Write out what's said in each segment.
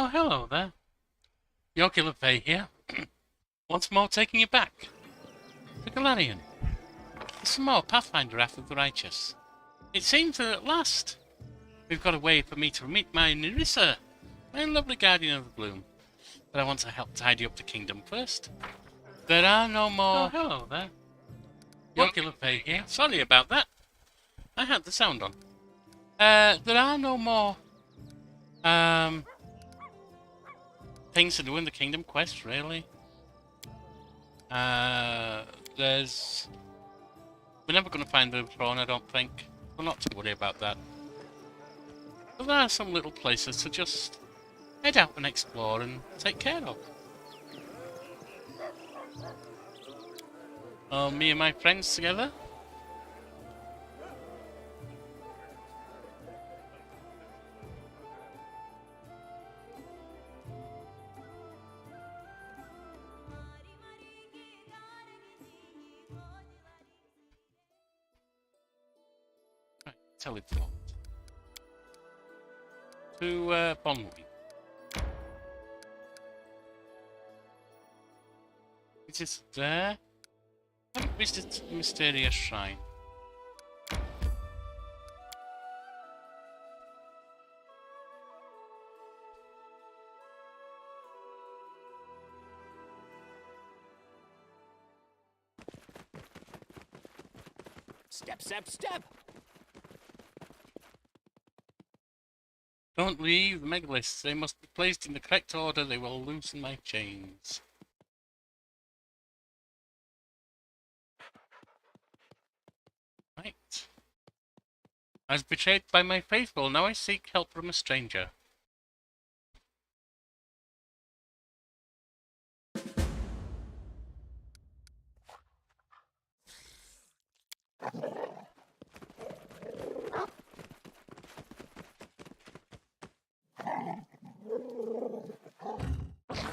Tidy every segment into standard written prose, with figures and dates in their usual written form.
Oh, hello there. Yorkula Fay here. Once more taking you back. The Galarian. Some more Pathfinder after the righteous. It seems that at last we've got a way for me to meet my Nyrissa, my lovely guardian of the bloom. But I want to help tidy up the kingdom first. There are no more... Oh, hello there. Yorkula Fay here. Sorry about that. I had the sound on. There are no more... things to do in the kingdom quest, really. There's... We're never going to find the throne, I don't think. We're not to worry about that. But there are some little places to just head out and explore and take care of. Oh, me and my friends together. Right, teleport. To Bonwing. It is there. I haven't visited the mysterious shrine. Step, step, step! Don't leave the megalists. They must be placed in the correct order. They will loosen my chains. Right. I was betrayed by my faithful. Now I seek help from a stranger.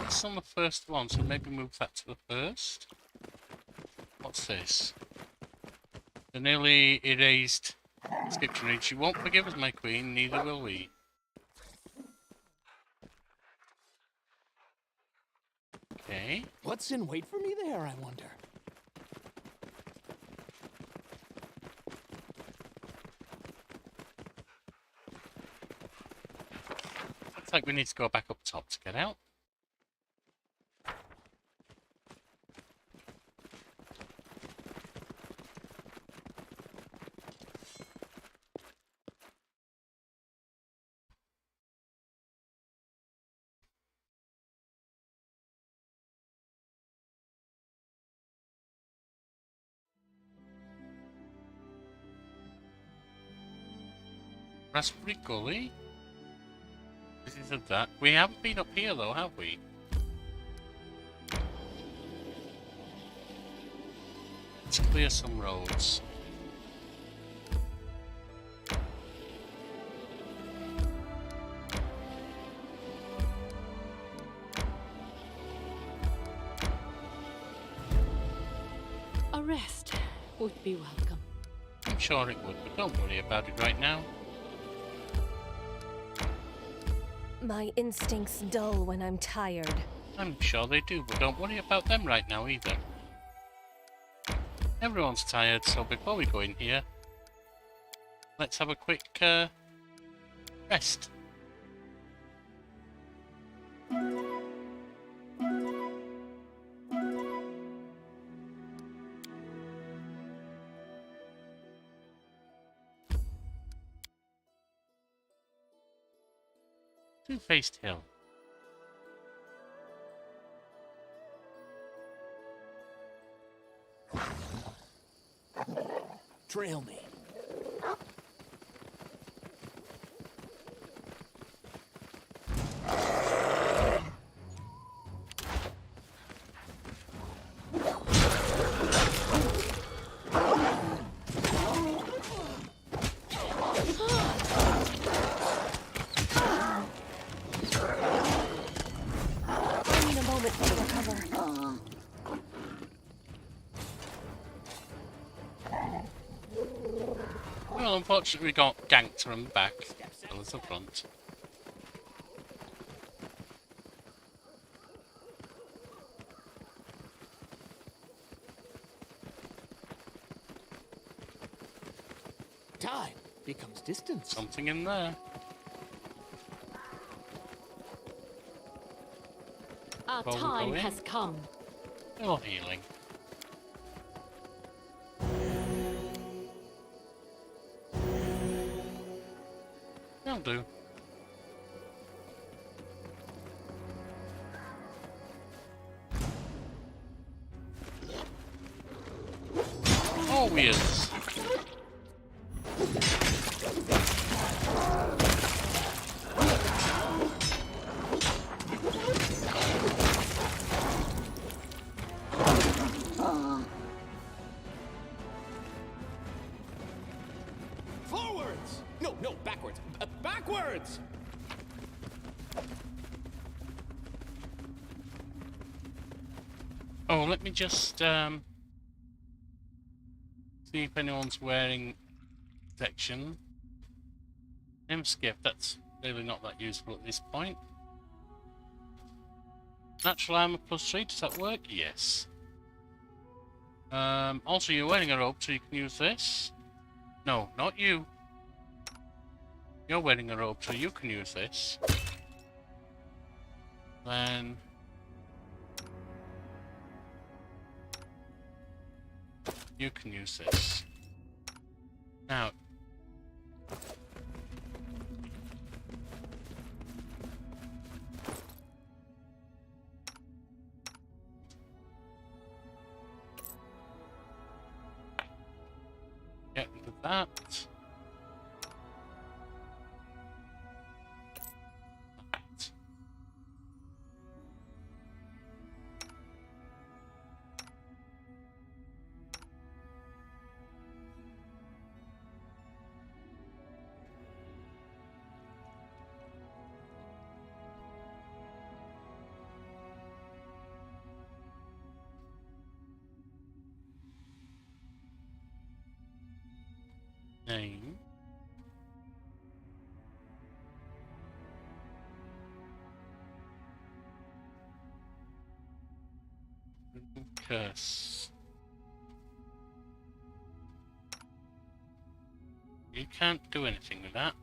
It's on the first one, so maybe move that to the first. What's this? The nearly erased description reads, "You won't forgive us, my queen, neither will we." Okay. What's in wait for me there, I wonder? Looks like we need to go back up top to get out. Raspberry Gully? This isn't that. We haven't been up here though, have we? Let's clear some roads. A rest would be welcome. I'm sure it would, but don't worry about it right now. My instincts dull when I'm tired. I'm sure they do, but don't worry about them right now either. Everyone's tired, so before we go in here, let's have a quick rest. Two-faced hill. Trail me. Well, unfortunately we got ganked from the back, as well as the front. Time becomes distance. Something in there. Our Well, we'll time go in. has come. No healing. That'll do. Oh, yes. Forwards! No, no, backwards. Backwards! Oh, let me just see if anyone's wearing protection. Skip, that's really not that useful at this point. Natural armor +3, does that work? Yes. Also, you're wearing a robe, so you can use this. No, not you. You're wearing a robe, so you can use this. Then... you can use this. Now... get rid of that. Name. Curse. You can't do anything with that.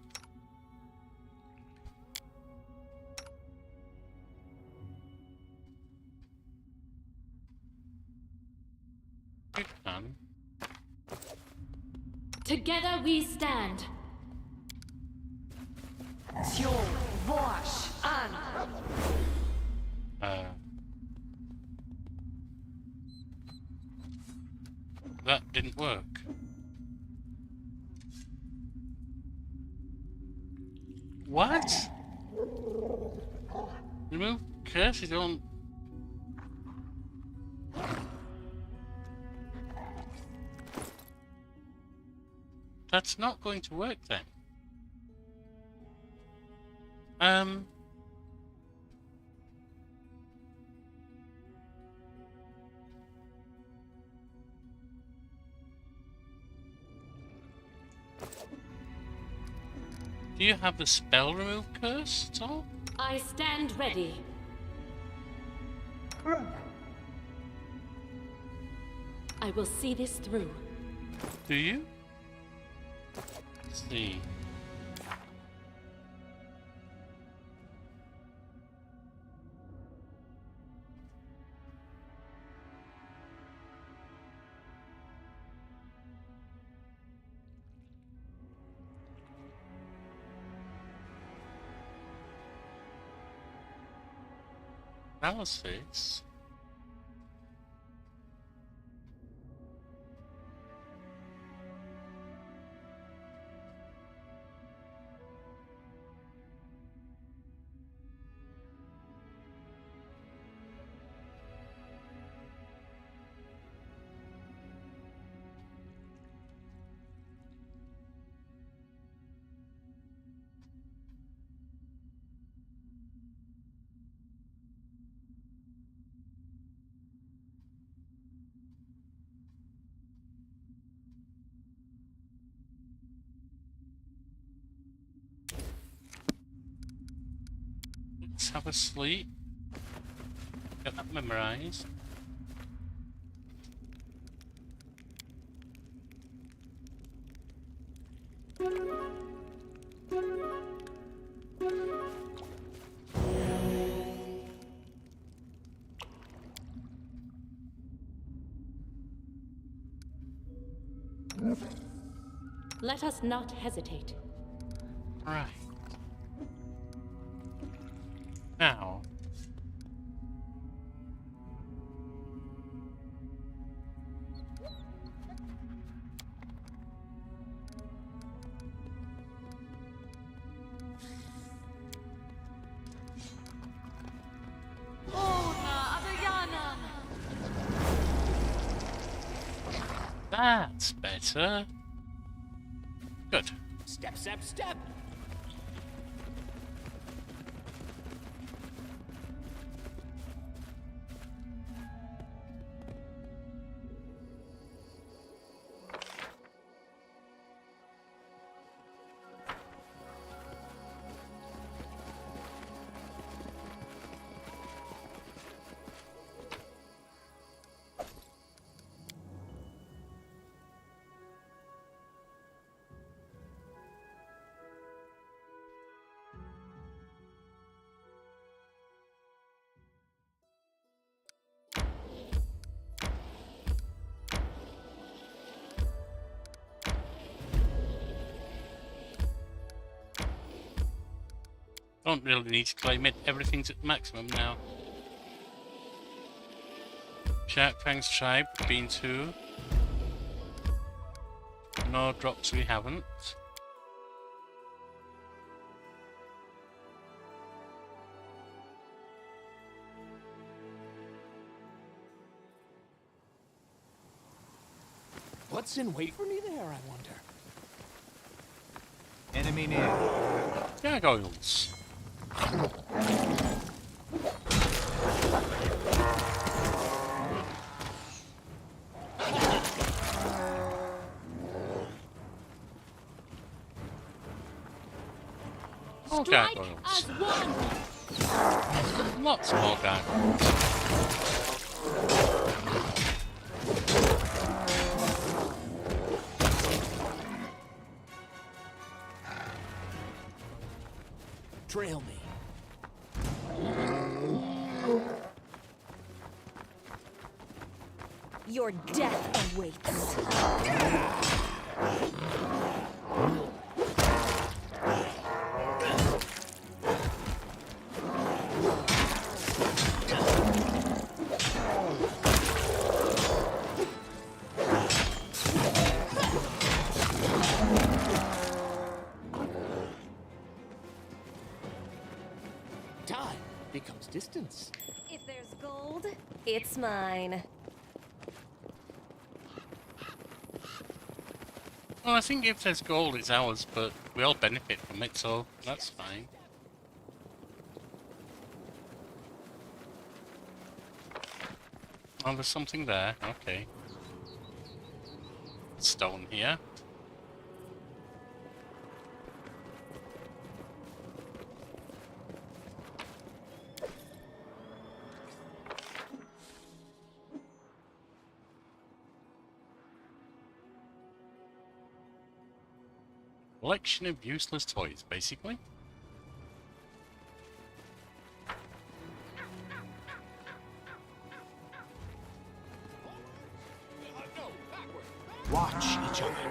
You can. Together we stand. That didn't work. What? Remove curses on... That's not going to work then. Do you have the spell remove curse at all? I stand ready. I will see this through. Do you? Let's see. Analysis. Let's have a sleep. Get that memorized. Let us not hesitate. Right. Now. That's better. Good. Step, step, step! Don't really need to claim it. Everything's at maximum now. Sharkfang's tribe, been to. No drops we haven't. What's in wait for me there, I wonder? Enemy near. Gargoyles. More Strike gargoyles. as one. Lots more gargoyles. Trail me. Your death awaits. Time becomes distance. If there's gold, it's mine. Well, I think if there's gold, it's ours, but we all benefit from it, so that's fine. Oh, there's something there. Okay. Stone here. Collection of useless toys, basically. No, backward. Watch each other.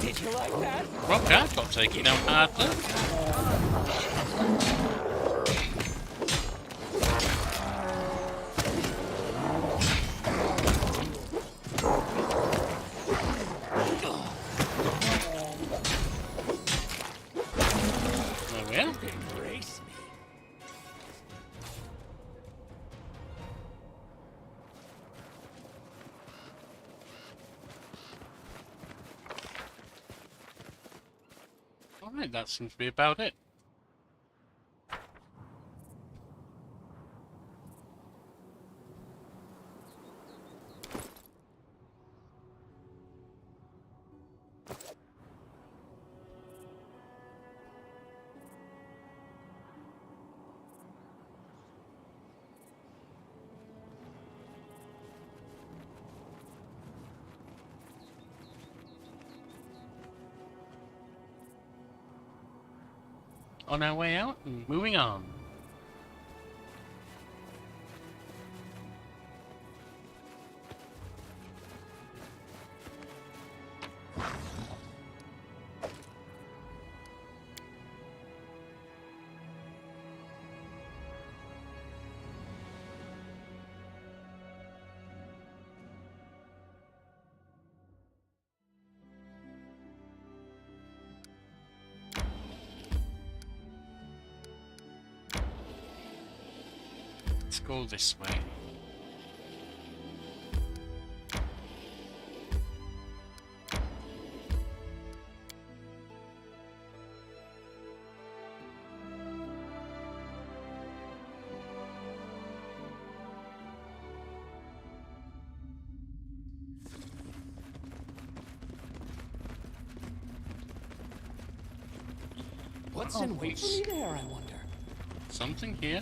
Did you like that? Rock guard got taken out hardly. There we are. Embrace me. Alright, that seems to be about it. on our way out and moving on. Let's go this way. What's in wait for me there, I wonder? Something here.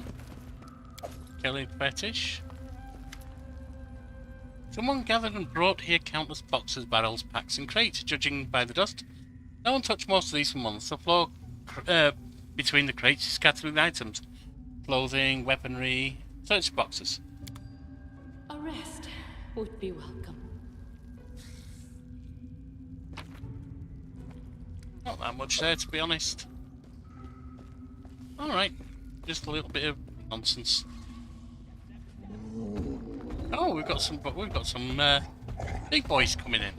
Kelly fetish. Someone gathered and brought here countless boxes, barrels, packs, and crates. Judging by the dust, no one touched most of these for months. The floor between the crates is scattered with items, clothing, weaponry, search boxes. A rest would be welcome. Not that much there, to be honest. All right, just a little bit of nonsense. Oh, we've got some big boys coming in.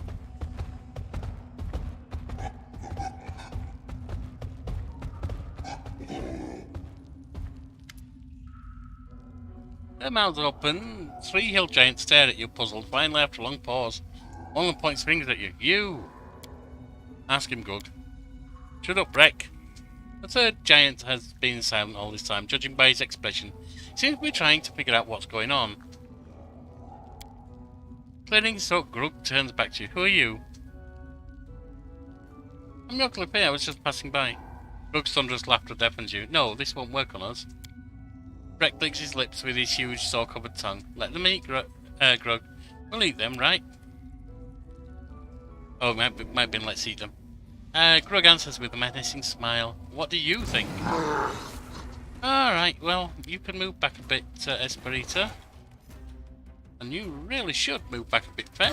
Their mouths are open. 3 hill giants stare at you, puzzled. Finally, after a long pause, one of them points fingers at you. You! Ask him, Gug. Shut up, Breck. The third giant has been silent all this time. Judging by his expression, he seems to be trying to figure out what's going on. Clearing his throat, Grug turns back to you. Who are you? I'm Yoklipay. I was just passing by. Grug's thunderous laughter deafens you. No, this won't work on us. Breck licks his lips with his huge saw-covered tongue. Let them eat, Grug. We'll eat them, right? Oh, might have been let's eat them. Grug answers with a menacing smile. What do you think? Alright, well, you can move back a bit, Esperita. And you really should move back a bit, Fen.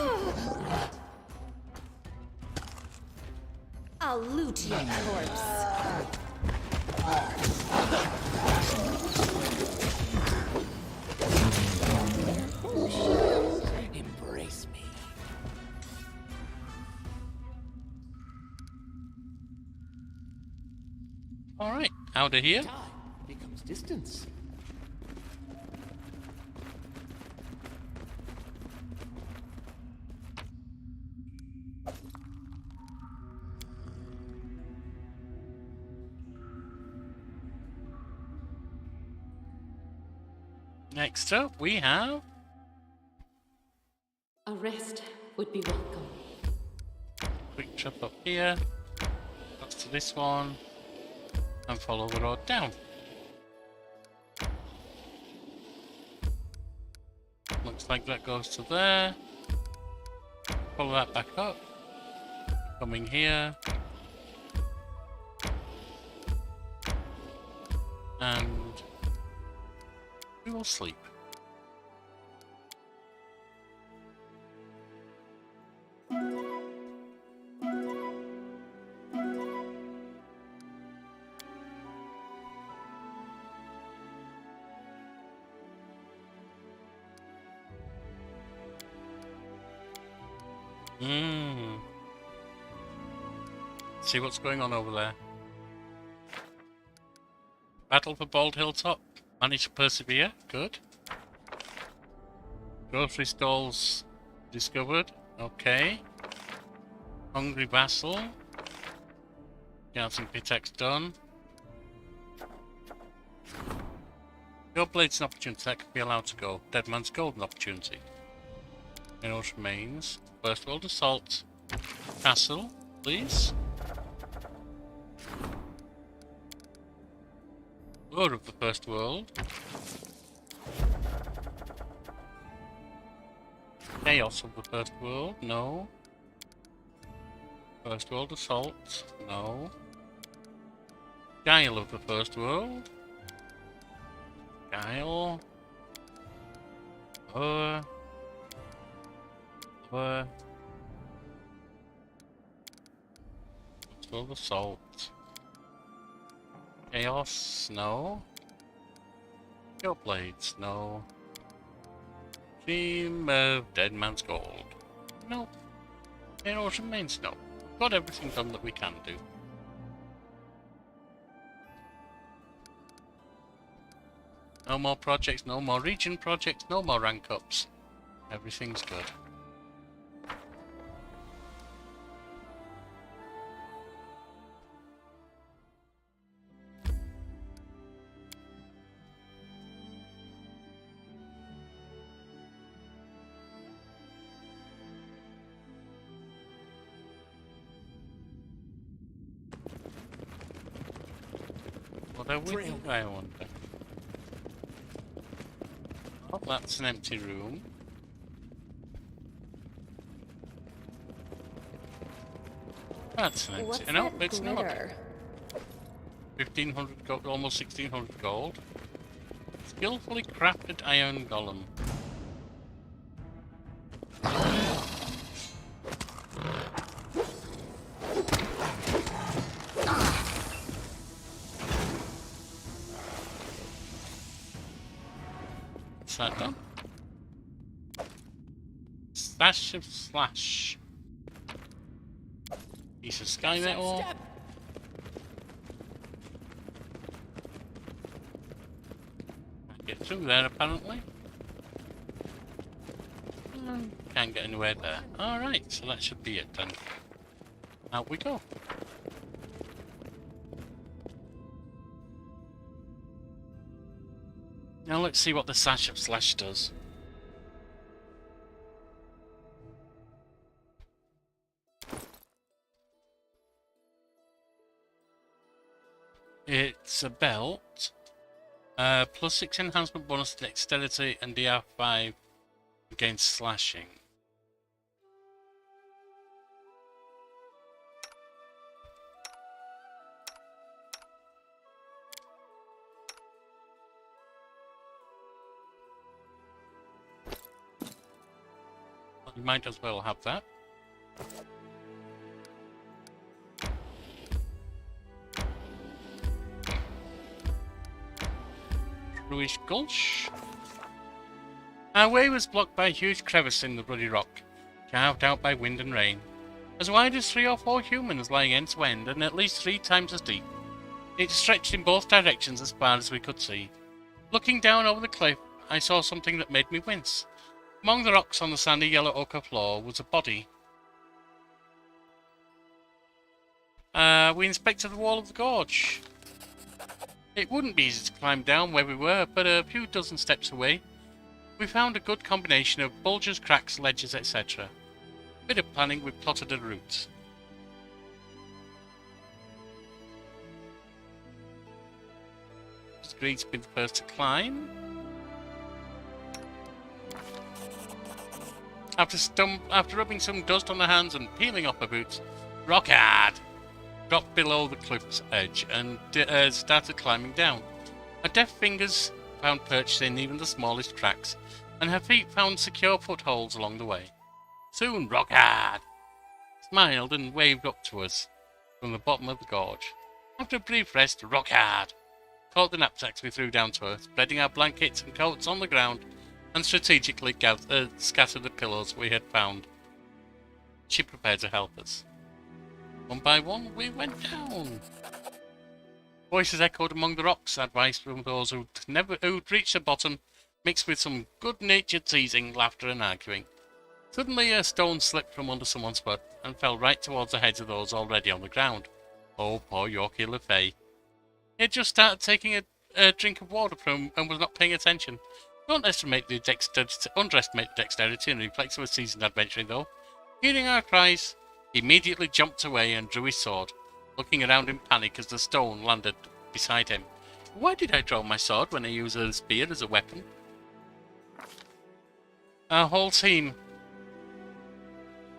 I'll loot your corpse. Embrace me. Alright, out of here. Time becomes distance. Next up, we have... A rest would be welcome. Quick trip up here. That's to this one. And follow the road down. Looks like that goes to there. Follow that back up. Coming here. And we will sleep. See what's going on over there. Battle for Bald Hilltop. Managed to persevere. Good. Grocery stalls discovered. Okay. Hungry vassal. Dancing pitax done. Your blade's an opportunity that could be allowed to go. Dead man's golden opportunity. Minerals remains. First world assault. Castle, please. Lord of the First World. Chaos of the First World, no. First World Assault, no. Guile of the First World. Guile. Control the salt. Chaos, no. Your blades, no. Theme of Dead Man's Gold. No. Heroes remains, no. We've got everything done that we can do. No more projects, no more region projects, no more rank ups. Everything's good. What are we doing, I wonder? Oh, that's an empty room. That's an empty... What's No, that it's not. glitter? 1500 gold, almost 1600 gold. Skillfully crafted iron golem. What's that done? Slash of slash. Piece of sky metal. Get through there apparently. Can't get anywhere there. Alright, so that should be it then. Out we go. Now let's see what the Sash of Slash does. It's a belt. Plus 6 enhancement bonus to dexterity and DR5 against slashing. Well, you might as well have that. Bluish Gulch. Our way was blocked by a huge crevice in the ruddy rock, carved out by wind and rain. As wide as 3 or 4 humans lying end to end, and at least 3 times as deep. It stretched in both directions as far as we could see. Looking down over the cliff, I saw something that made me wince. Among the rocks on the sandy yellow ochre floor was a body. We inspected the wall of the gorge. It wouldn't be easy to climb down where we were, but a few dozen steps away, we found a good combination of bulges, cracks, ledges, etc. Bit of planning, we plotted a route. Agreed to be the first to climb. After rubbing some dust on the hands and peeling off the boots, rock hard! Dropped below the cliff's edge and started climbing down. Her deft fingers found purchase in even the smallest cracks, and her feet found secure footholds along the way. Soon, Rockhard smiled and waved up to us from the bottom of the gorge. After a brief rest, Rockhard caught the knapsacks we threw down to her, spreading our blankets and coats on the ground, and strategically scattered the pillows we had found. She prepared to help us. One by one, we went down. Voices echoed among the rocks, advice from those who'd reached the bottom, mixed with some good-natured teasing, laughter and arguing. Suddenly a stone slipped from under someone's foot and fell right towards the heads of those already on the ground. Oh, poor Yorkie Le Fay. He had just started taking a drink of water from and was not paying attention. Don't underestimate the dexterity and reflex of a seasoned adventurer, though. Hearing our cries, he immediately jumped away and drew his sword, looking around in panic as the stone landed beside him. Why did I draw my sword when I use a spear as a weapon? Our whole team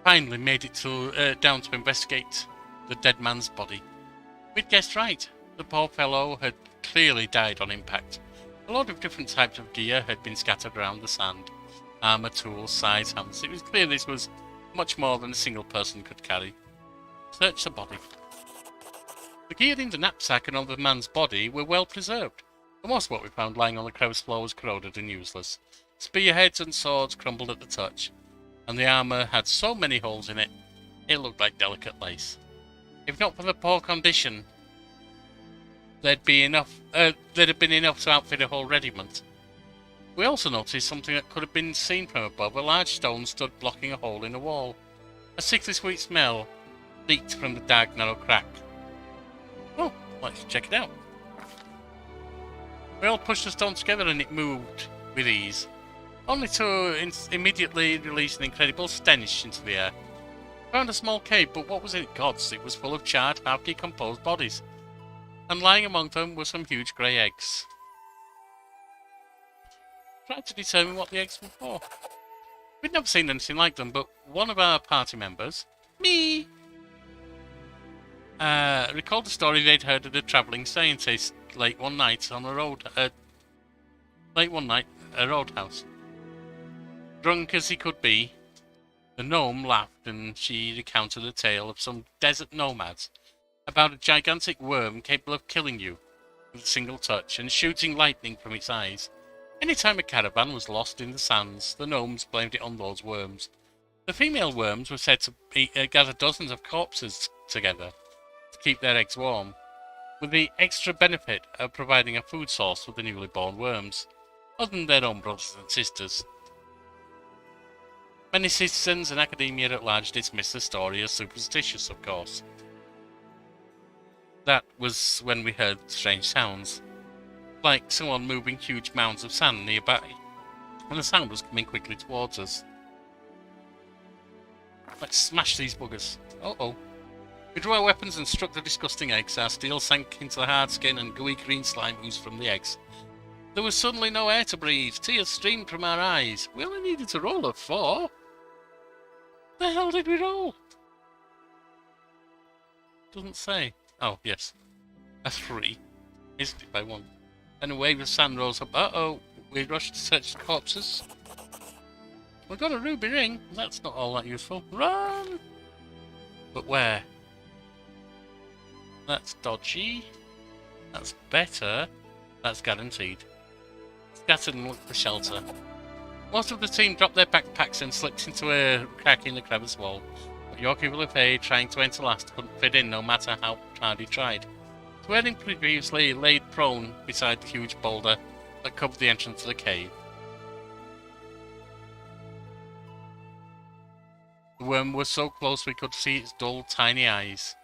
finally made it down to investigate the dead man's body. We'd guessed right. The poor fellow had clearly died on impact. A lot of different types of gear had been scattered around the sand. Armour, tools, sides, hands. It was clear this was much more than a single person could carry. Search the body. The gear in the knapsack and on the man's body were well preserved. But most of what we found lying on the crew's floor was corroded and useless. Spearheads and swords crumbled at the touch, and the armour had so many holes in it, it looked like delicate lace. If not for the poor condition, there'd have been enough to outfit a whole regiment. We also noticed something that could have been seen from above. A large stone stood blocking a hole in the wall. A sickly sweet smell leaked from the dark, narrow crack. Oh, let's check it out. We all pushed the stone together and it moved with ease, only to immediately release an incredible stench into the air. Found a small cave, but what was in it? Gods, it was full of charred, half-decomposed bodies, and lying among them were some huge grey eggs. Tried to determine what the eggs were for. We'd never seen anything like them, but one of our party members, me, recalled a story they'd heard of a travelling scientist late one night, a roadhouse. Drunk as he could be, the gnome laughed and she recounted a tale of some desert nomads about a gigantic worm capable of killing you with a single touch and shooting lightning from its eyes. Anytime a caravan was lost in the sands, the gnomes blamed it on those worms. The female worms were said to gather dozens of corpses together to keep their eggs warm, with the extra benefit of providing a food source for the newly born worms, other than their own brothers and sisters. Many citizens and academia at large dismissed the story as superstitious, of course. That was when we heard strange sounds, like someone moving huge mounds of sand nearby, and the sound was coming quickly towards us. Let's smash these buggers. Uh-oh. We drew our weapons and struck the disgusting eggs. Our steel sank into the hard skin and gooey green slime oozed from the eggs. There was suddenly no air to breathe. Tears streamed from our eyes. We only needed to roll a 4. The hell did we roll? Doesn't say. Oh, yes. A 3. Missed it by 1. And a wave of sand rose up. Uh-oh. We rushed to search the corpses. We got a ruby ring. That's not all that useful. Run! But where? That's dodgy. That's better. That's guaranteed. Scattered and looked for shelter. Most of the team dropped their backpacks and slipped into a crack in the crevice wall. But Yorkie Willifay, trying to enter last, couldn't fit in no matter how hard he tried. So Edding previously laid prone beside the huge boulder that covered the entrance to the cave. The worm was so close we could see its dull, tiny eyes.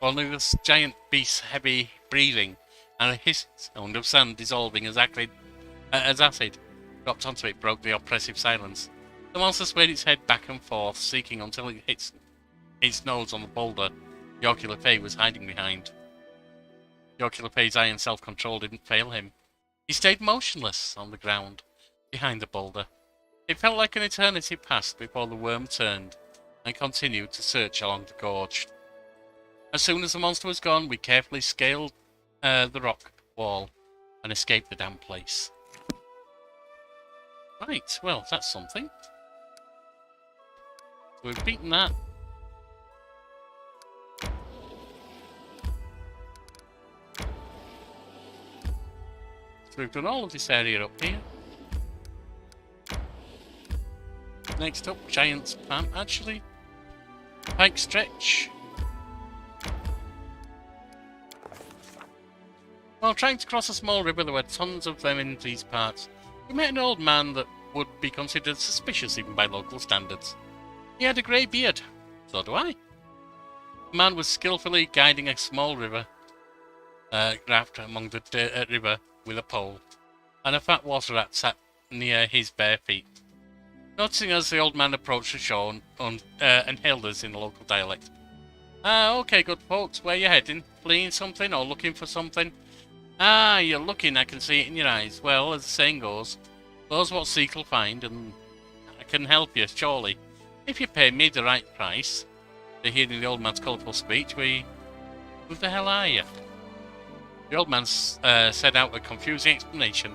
Only this giant beast's heavy breathing and a hiss sound of sand dissolving as acid dropped onto it broke the oppressive silence. The monster swayed its head back and forth, seeking until it hit its nose on the boulder Yorkie Lefay was hiding behind. Yorkie Lefay's iron self-control didn't fail him. He stayed motionless on the ground, behind the boulder. It felt like an eternity passed before the worm turned and continued to search along the gorge. As soon as the monster was gone, we carefully scaled the rock wall and escaped the damn place. Right, well, that's something. So we've beaten that. So we've done all of this area up here. Next up, Giant's Plant, actually. Pike Stretch. While trying to cross a small river, there were tons of them in these parts. We met an old man that would be considered suspicious even by local standards. He had a grey beard. So do I. The man was skillfully guiding a small river raft among the river with a pole, and a fat water rat sat near his bare feet. Noticing us, the old man approached the shore and hailed us in the local dialect. Okay, good folks, where you heading? Fleeing something or looking for something? You're looking, I can see it in your eyes. Well, as the saying goes, those what seek will find, and I can help you, surely. If you pay me the right price. To hearing the old man's colourful speech, we Who the hell are you? The old man set out a confusing explanation.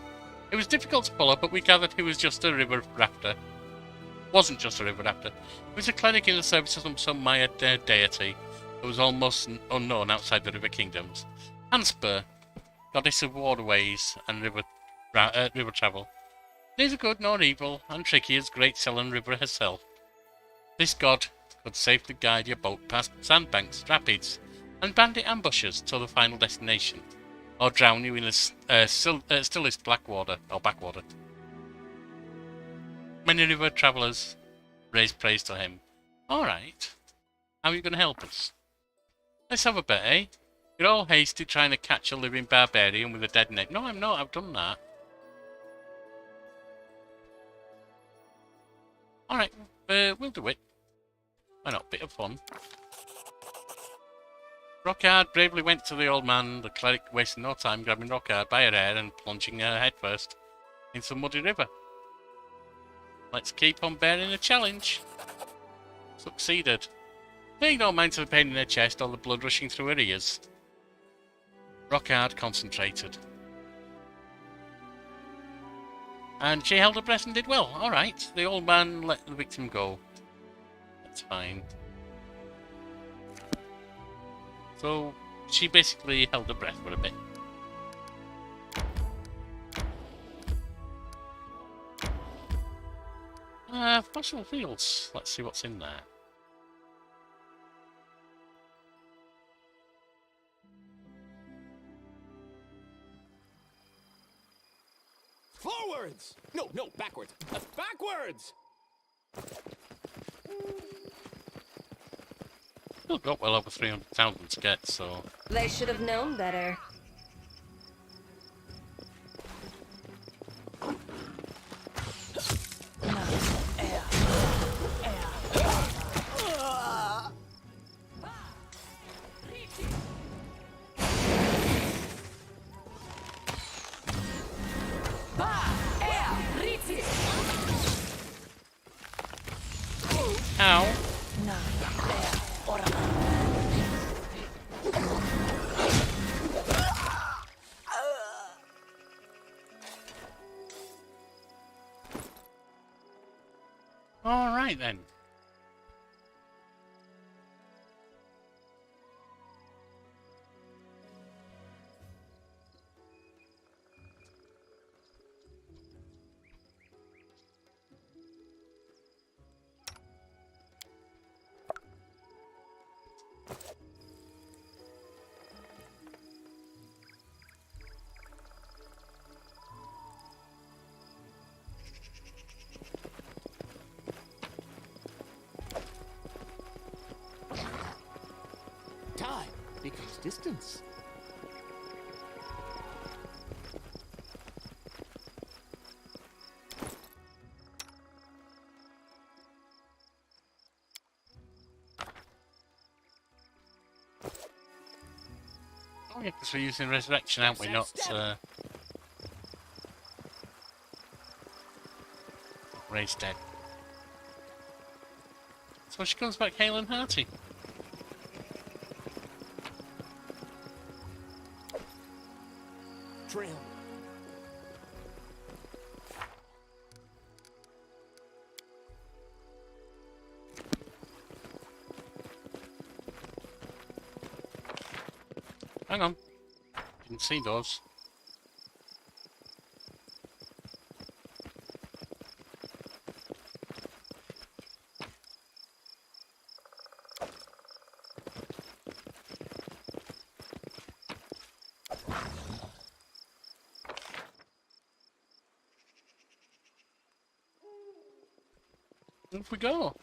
It was difficult to follow, but we gathered he was just a river rafter. Wasn't just a river rafter. He was a cleric in the service of some Maya deity that was almost unknown outside the river kingdoms. Hanspur, goddess of waterways and river travel. Neither good nor evil, and tricky as Great Selene River herself. This god could safely guide your boat past sandbanks, rapids, and bandit ambushes to the final destination, or drown you in the stillest backwater. Many river travellers raise praise to him. Alright, how are you going to help us? Let's have a bet, eh? You're all hasty trying to catch a living barbarian with a dead neck. No, I'm not, I've done that. Alright, we'll do it. Why not? Bit of fun. Rockhard bravely went to the old man, the cleric wasting no time grabbing Rockhard by her hair and plunging her headfirst into the muddy river. Let's keep on bearing the challenge. Succeeded. Paying no mind to the pain in her chest or the blood rushing through her ears. Rockhard concentrated. And she held her breath and did well. Alright, the old man let the victim go. That's fine. So, she basically held her breath for a bit. Fossil fields. Let's see what's in there. Forwards! No, backwards. Backwards! Still got well over 300,000 to get, so... They should have known better. Ow! Alright then. Time becomes distance. Oh yeah, because we're using resurrection, aren't we? Not raised dead. So she comes back hale and hearty. Trail. Hang on. Didn't see those. Off we go.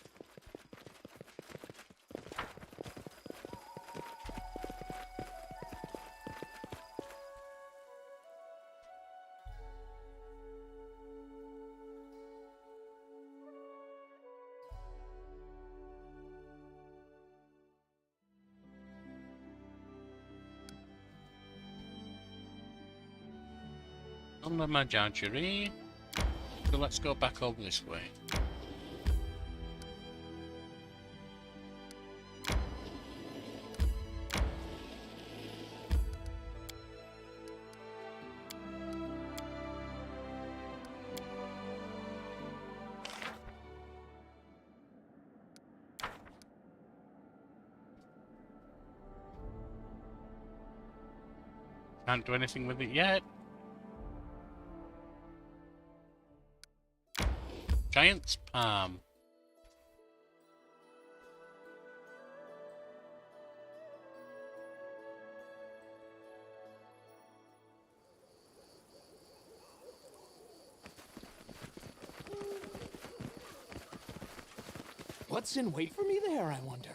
On the Majagerie. So let's go back over this way. Can't do anything with it yet. Giant's palm. What's in wait for me there, I wonder?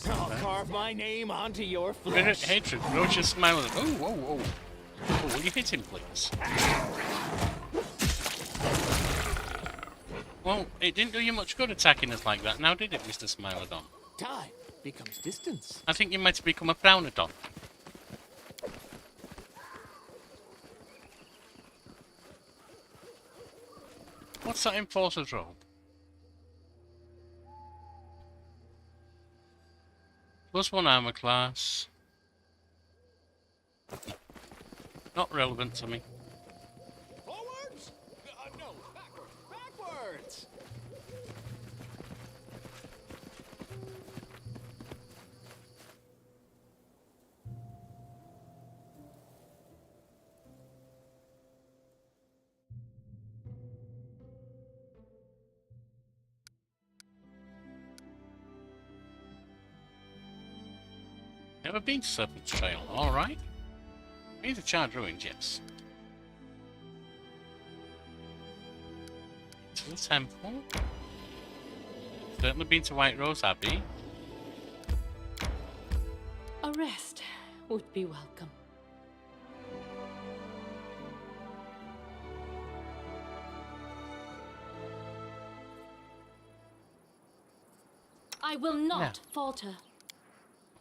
I'll carve my name onto your flesh. Hatred, ferocious smile. Oh, whoa, whoa. Oh, will you hit him, please? Well, it didn't do you much good attacking us like that, now did it, Mr. Smilodon? Time becomes distance. I think you might have become a Brownodon. What's that Enforcer's robe? +1 armor class. Not relevant to me. Forwards? No, backwards. Backwards! Never been to Serpent's Trail, alright. Been to Charred Ruins, yes. To the temple. Certainly been to White Rose Abbey. A rest would be welcome. I will not falter.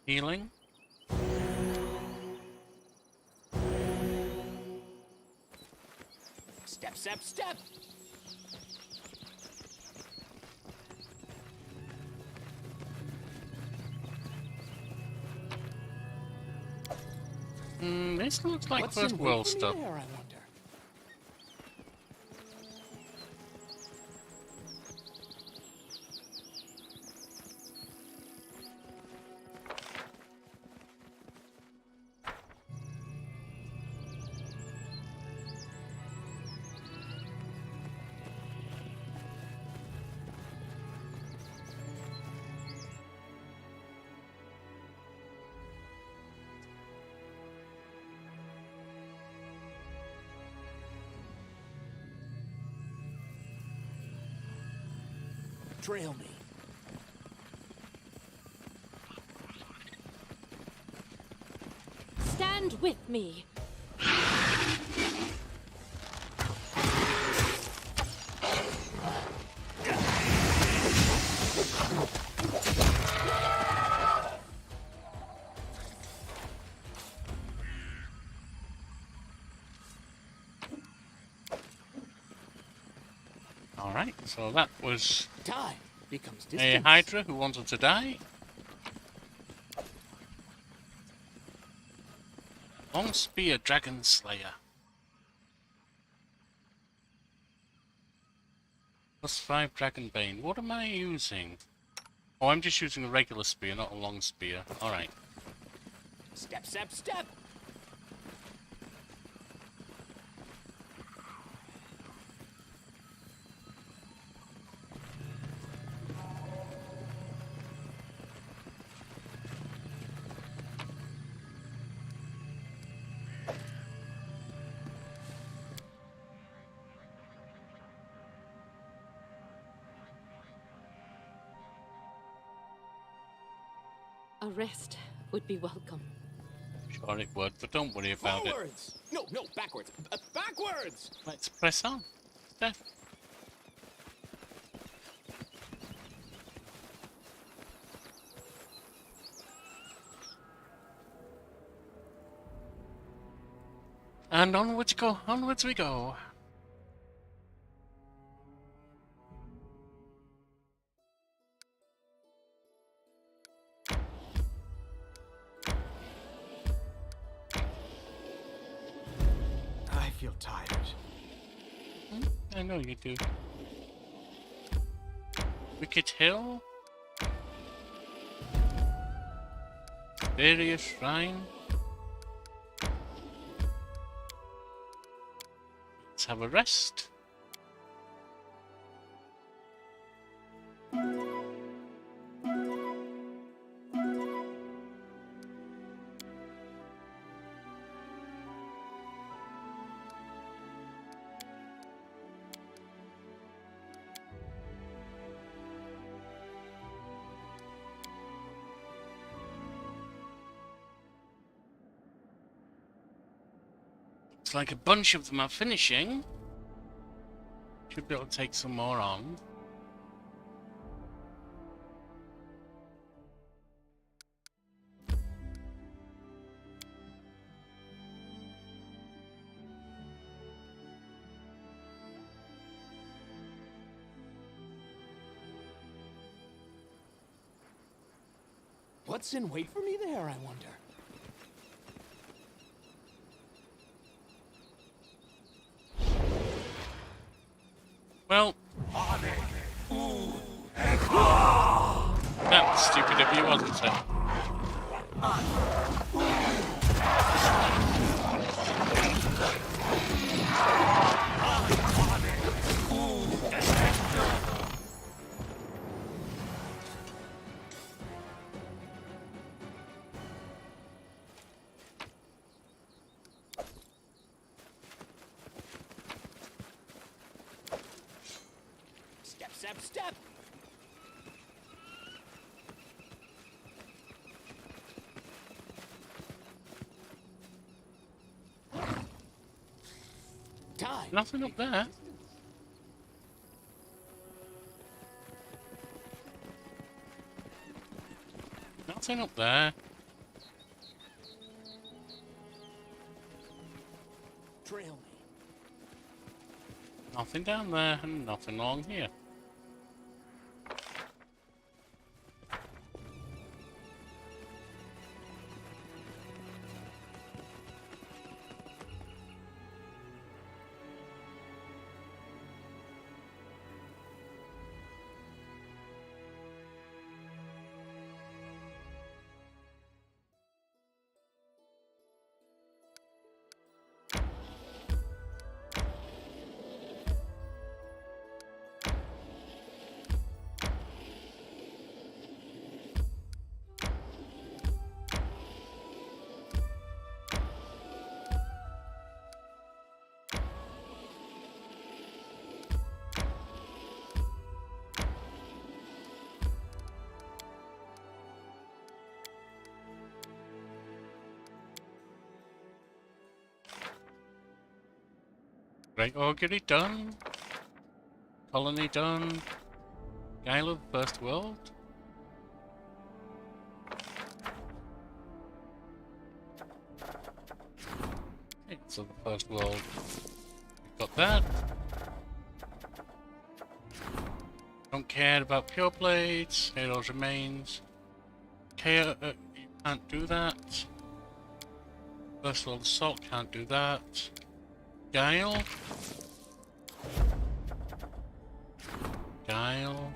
Healing. Step, step, step! This looks like What's first in world wait for me stuff. there, I wonder? Trail me. Stand with me. Alright, so that was Time becomes a distance. Hydra who wanted to die. Long Spear Dragon Slayer. +5 Dragon Bane. What am I using? Oh, I'm just using a regular spear, not a long spear. Alright. Step, step, step! A rest would be welcome. Sure it would, but don't worry about it. Forwards! No, no, backwards. Backwards! Let's press on. Steph. And onwards go, onwards we go. feel tired. I know you do. Wicked Hill? Various Shrine? Let's have a rest. Looks like a bunch of them are finishing. Should be able to take some more on. What's in wait for me there, I wonder? Well, that was stupid of you, wasn't it? Step, step, step! Time. Nothing up there. Nothing up there. Trail me. Nothing down there, and nothing along here. Great Augury done. Colony done. Guile of the First World. Okay, so the First World. We've got that. Don't care about Pure Blades. Heroes Remains. You can't do that. First World Assault can't do that. Guile. Guile.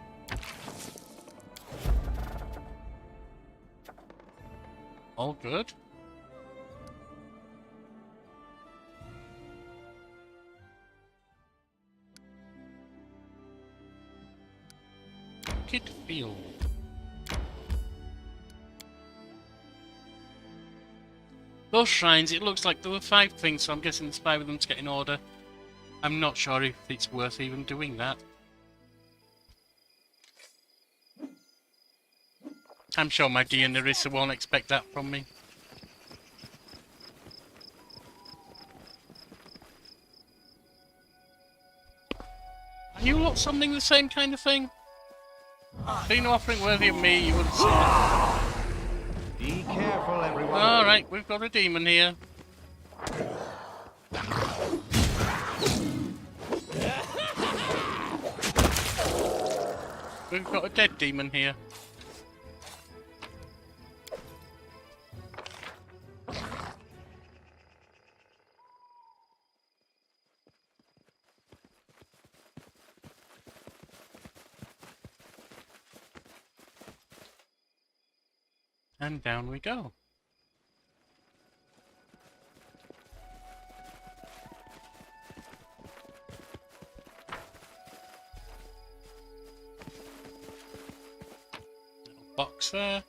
All good. Kid Field. Those shrines, it looks like there were 5 things, so I'm guessing there's 5 of them to get in order. I'm not sure if it's worth even doing that. I'm sure my dear Nyrissa won't expect that from me. Are you lot summoning the same kind of thing? Being an offering worthy of me, you wouldn't say that. Be careful, everyone. Alright, we've got a demon here. We've got a dead demon here. And down we go. Little box there.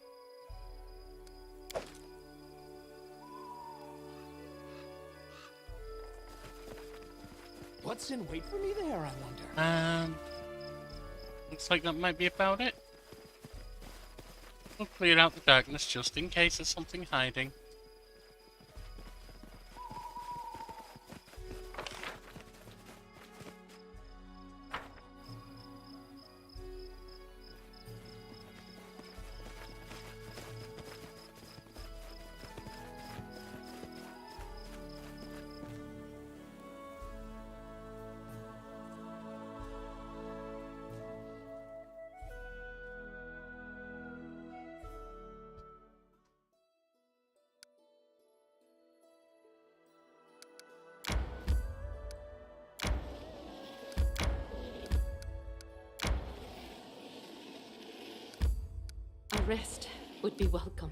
What's in wait for me there, I wonder? Looks like that might be about it. We'll clear out the darkness just in case there's something hiding. A rest would be welcome.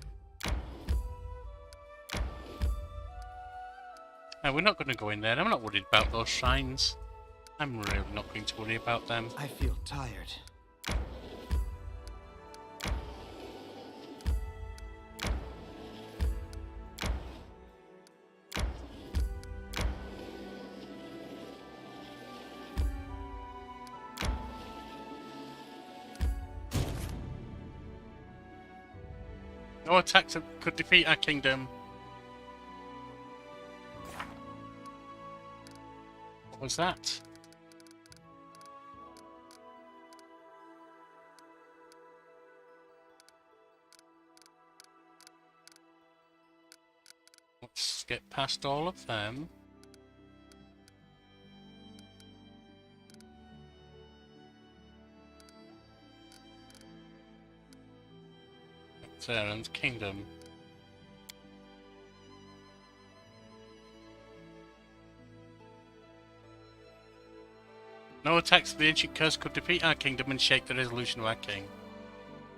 We're not going to go in there. I'm not worried about those shrines. I'm really not going to worry about them. I feel tired. No attacks could defeat our kingdom. What was that? Let's get past all of them. Aaron's kingdom. No attacks of the ancient curse could defeat our kingdom and shake the resolution of our king.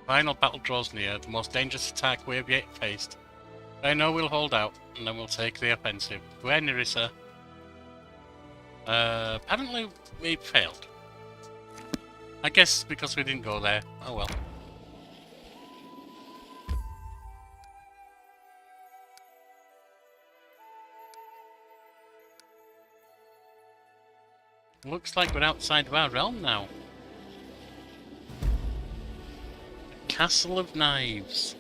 Final battle draws near, the most dangerous attack we have yet faced. I know we'll hold out, and then we'll take the offensive. We're Nyrissa. Apparently we failed. I guess because we didn't go there. Oh well. Looks like we're outside of our realm now. The Castle of Knives.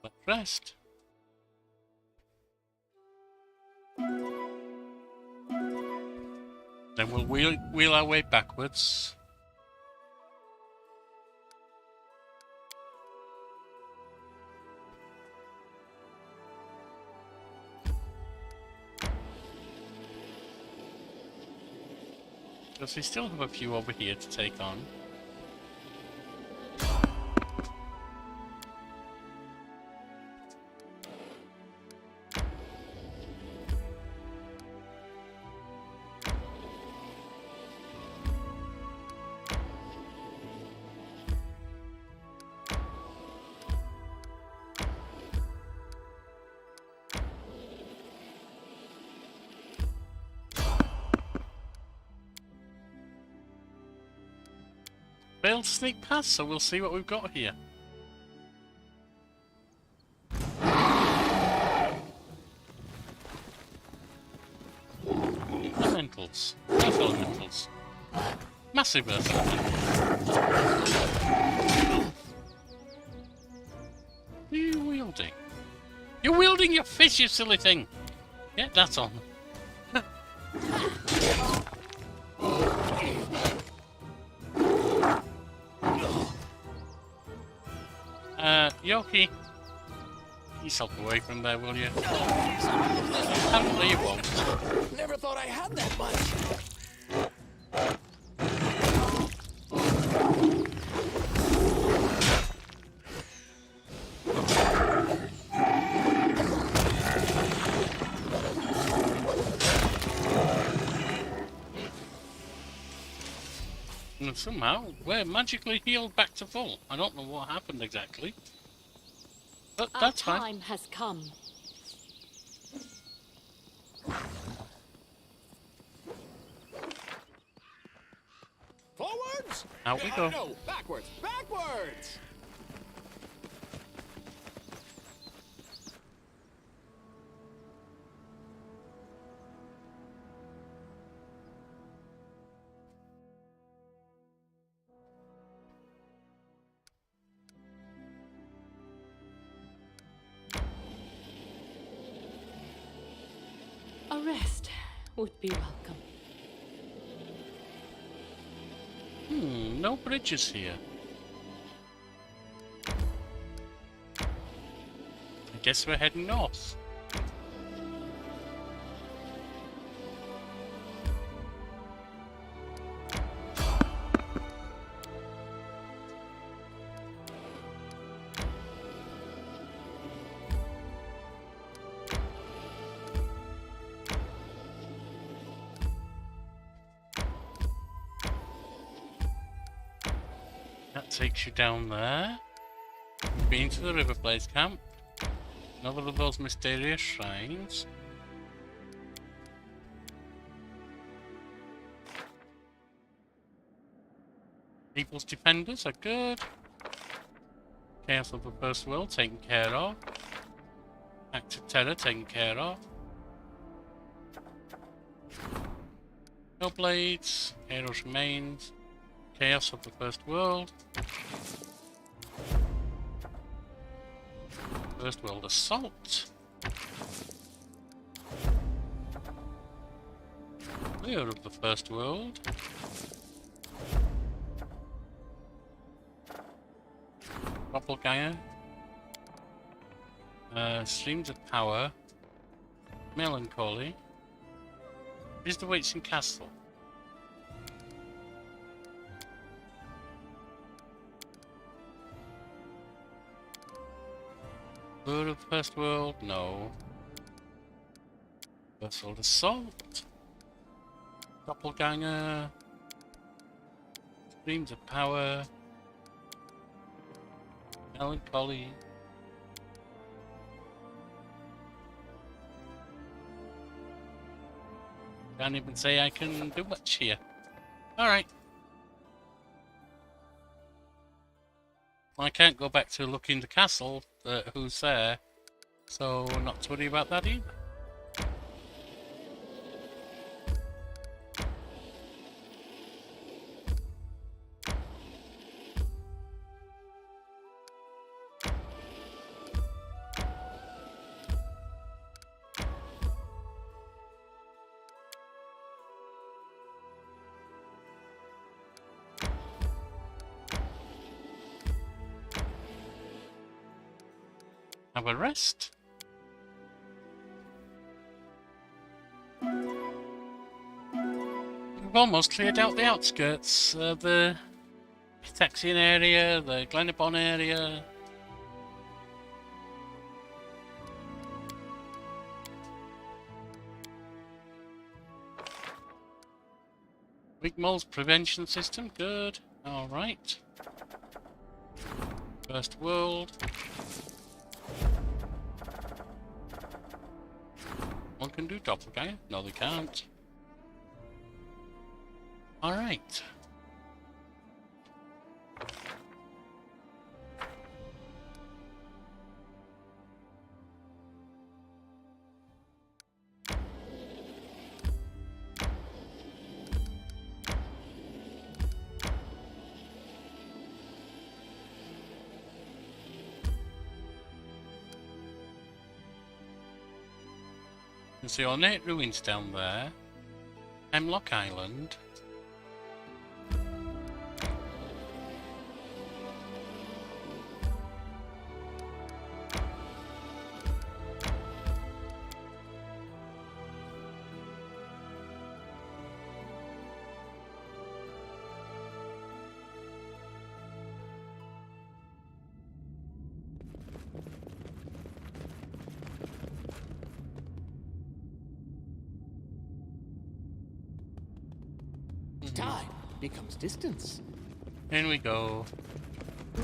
Let's rest. Then we'll wheel our way backwards. Because we still have a few over here to take on. Failed to sneak past, so we'll see what we've got here. Elementals. Earth elementals. Massive earth elementals. What are you wielding? You're wielding your fish, you silly thing! Yeah, that's on. Yoki, yourself away from there, will you? Apparently you won't. Never thought I had that much. And somehow we're magically healed back to full. I don't know what happened exactly. But that's Our fine. time has come. Forwards? Out we go. No, backwards! Backwards! A rest would be welcome. No bridges here. I guess we're heading north. That takes you down there. You've been to the River Blaze camp. Another of those mysterious shrines. People's defenders are good. Chaos of the First World taken care of. Act of Terror taken care of. Hellblades, Heroes Remains, Chaos of the First World. First World Assault. Clear of the First World. Doppelganger. Streams of Power. Melancholy. Is the Waitson Castle. Lure of the First World? No. First World Assault. Doppelganger. Streams of Power. Melancholy. Can't even say I can do much here. Alright. I can't go back to look in the castle, who's there, so not to worry about that either. Have a rest. We've almost cleared out the outskirts, the Texian area, the Glenabon area. Weak moles prevention system, good. Alright. First World. One can do doppelganger? No, they can't. Alright. There's the ornate ruins down there. Hemlock Island. Time. becomes distance. In we go.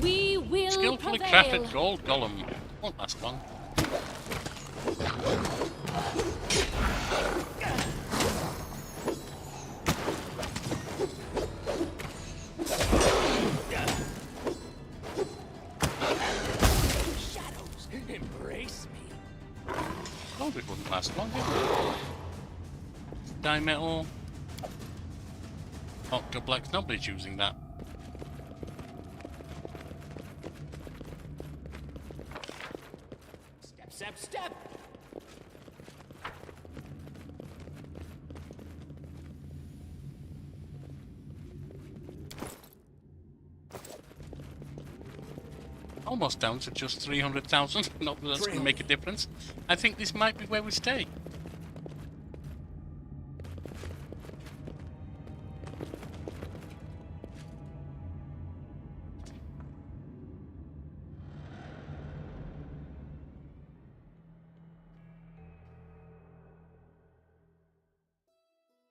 We will Skillfully prevail. crafted gold golem. Won't last long. Shadows, embrace me. Oh, it wouldn't last long, did it? Dye metal. Octoblack, nobody's using that. Step, step, step. Almost down to just 300,000. Not that that's going to make a difference. I think this might be where we stay.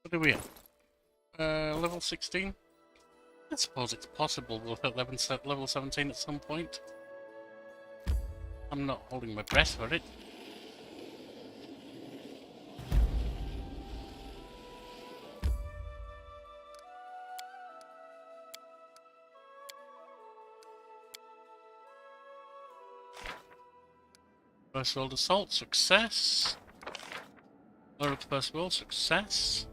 What are we at? Level 16? I suppose it's possible we'll hit level 17 at some point. I'm not holding my breath for it. First world assault, success. Lord of the first world, success.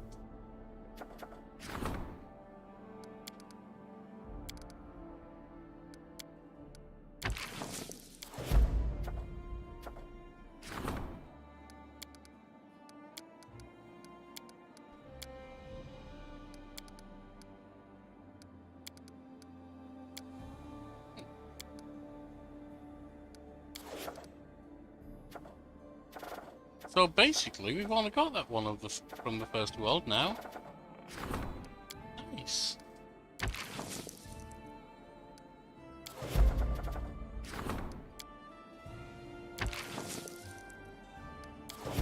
So basically, we've only got that one of the from the first world now. Nice.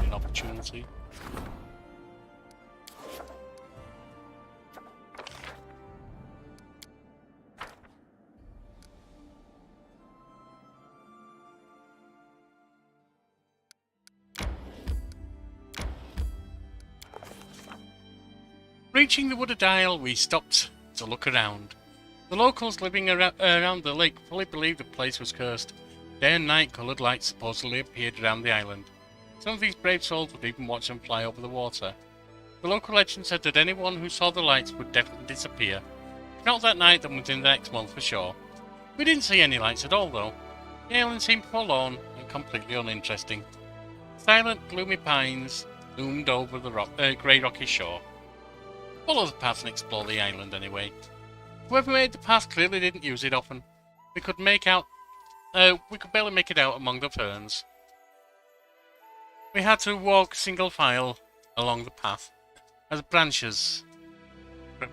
An opportunity. Reaching the wooded isle, we stopped to look around. The locals living around the lake fully believed the place was cursed. Day and night coloured lights supposedly appeared around the island. Some of these brave souls would even watch them fly over the water. The local legend said that anyone who saw the lights would definitely disappear. If not that night, then within the next month for sure. We didn't see any lights at all though. The island seemed forlorn and completely uninteresting. Silent, gloomy pines loomed over the grey rocky shore. Follow the path and explore the island anyway. Whoever made the path clearly didn't use it often. We could barely make it out among the ferns. We had to walk single file along the path, as branches,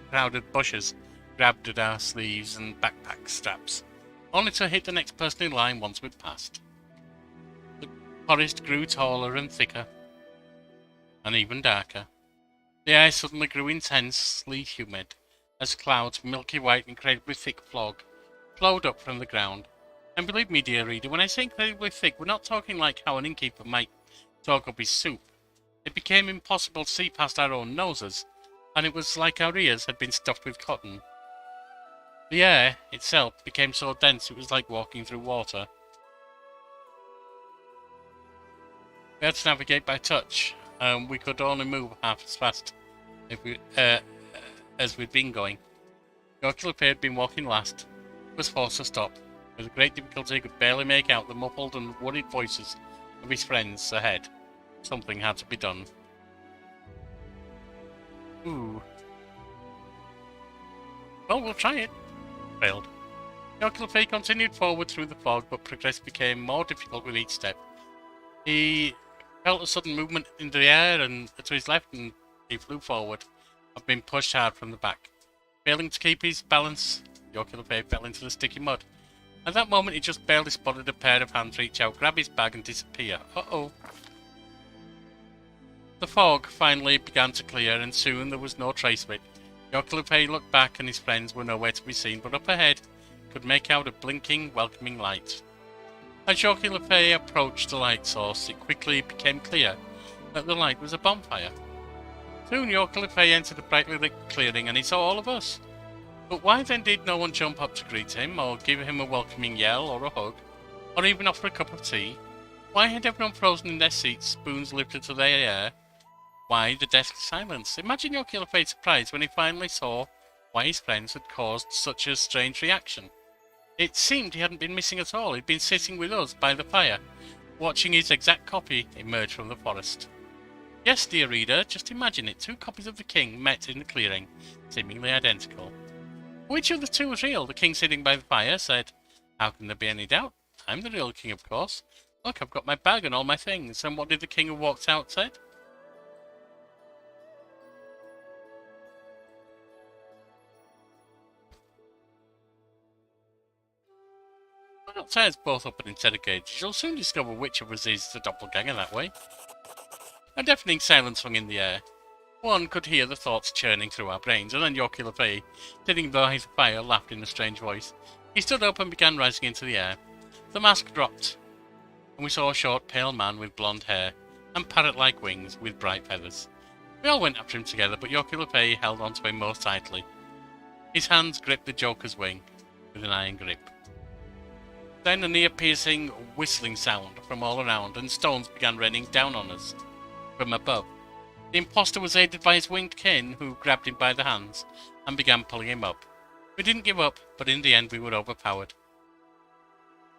crowded bushes, grabbed at our sleeves and backpack straps, only to hit the next person in line once we'd passed. The forest grew taller and thicker, and even darker. The air suddenly grew intensely humid, as clouds, milky white and incredibly thick fog, flowed up from the ground. And believe me, dear reader, when I say incredibly thick, we're not talking like how an innkeeper might talk up his soup. It became impossible to see past our own noses, and it was like our ears had been stuffed with cotton. The air itself became so dense it was like walking through water. We had to navigate by touch, and we could only move half as fast as we'd been going. Yorkshire had been walking last, was forced to stop. With great difficulty he could barely make out the muffled and worried voices of his friends ahead. Something had to be done. Ooh. Well, we'll try it. Failed. Yorkshire continued forward through the fog, but progress became more difficult with each step. He felt a sudden movement in the air and to his left, and he flew forward, and been pushed hard from the back. Failing to keep his balance, Yorkshire fell into the sticky mud. At that moment, he just barely spotted a pair of hands reach out, grab his bag, and disappear. Uh-oh. The fog finally began to clear, and soon there was no trace of it. York looked back and his friends were nowhere to be seen, but up ahead could make out a blinking, welcoming light. As York approached the light source, it quickly became clear that the light was a bonfire. Soon York entered a brightly lit clearing and he saw all of us. But why then did no one jump up to greet him, or give him a welcoming yell or a hug, or even offer a cup of tea? Why had everyone frozen in their seats, spoons lifted to their air? Why the deathly silence? Imagine York's surprise when he finally saw why his friends had caused such a strange reaction. It seemed he hadn't been missing at all. He'd been sitting with us by the fire, watching his exact copy emerge from the forest. Yes, dear reader, just imagine it. 2 copies of the king met in the clearing, seemingly identical. Which of the 2 was real? The king sitting by the fire said, "How can there be any doubt? I'm the real king, of course. Look, I've got my bag and all my things." And what did the king who walked out said? Why not tie us both up and interrogate? You'll soon discover which of us is the doppelganger that way. A deafening silence hung in the air. One could hear the thoughts churning through our brains, and then Yorkie LeFay, sitting by his fire, laughed in a strange voice. He stood up and began rising into the air. The mask dropped, and we saw a short, pale man with blonde hair and parrot-like wings with bright feathers. We all went after him together, but Yorkie LeFay held onto him most tightly. His hands gripped the Joker's wing with an iron grip. Then a near-piercing whistling sound from all around, and stones began raining down on us from above. The imposter was aided by his winged kin, who grabbed him by the hands and began pulling him up. We didn't give up, but in the end we were overpowered.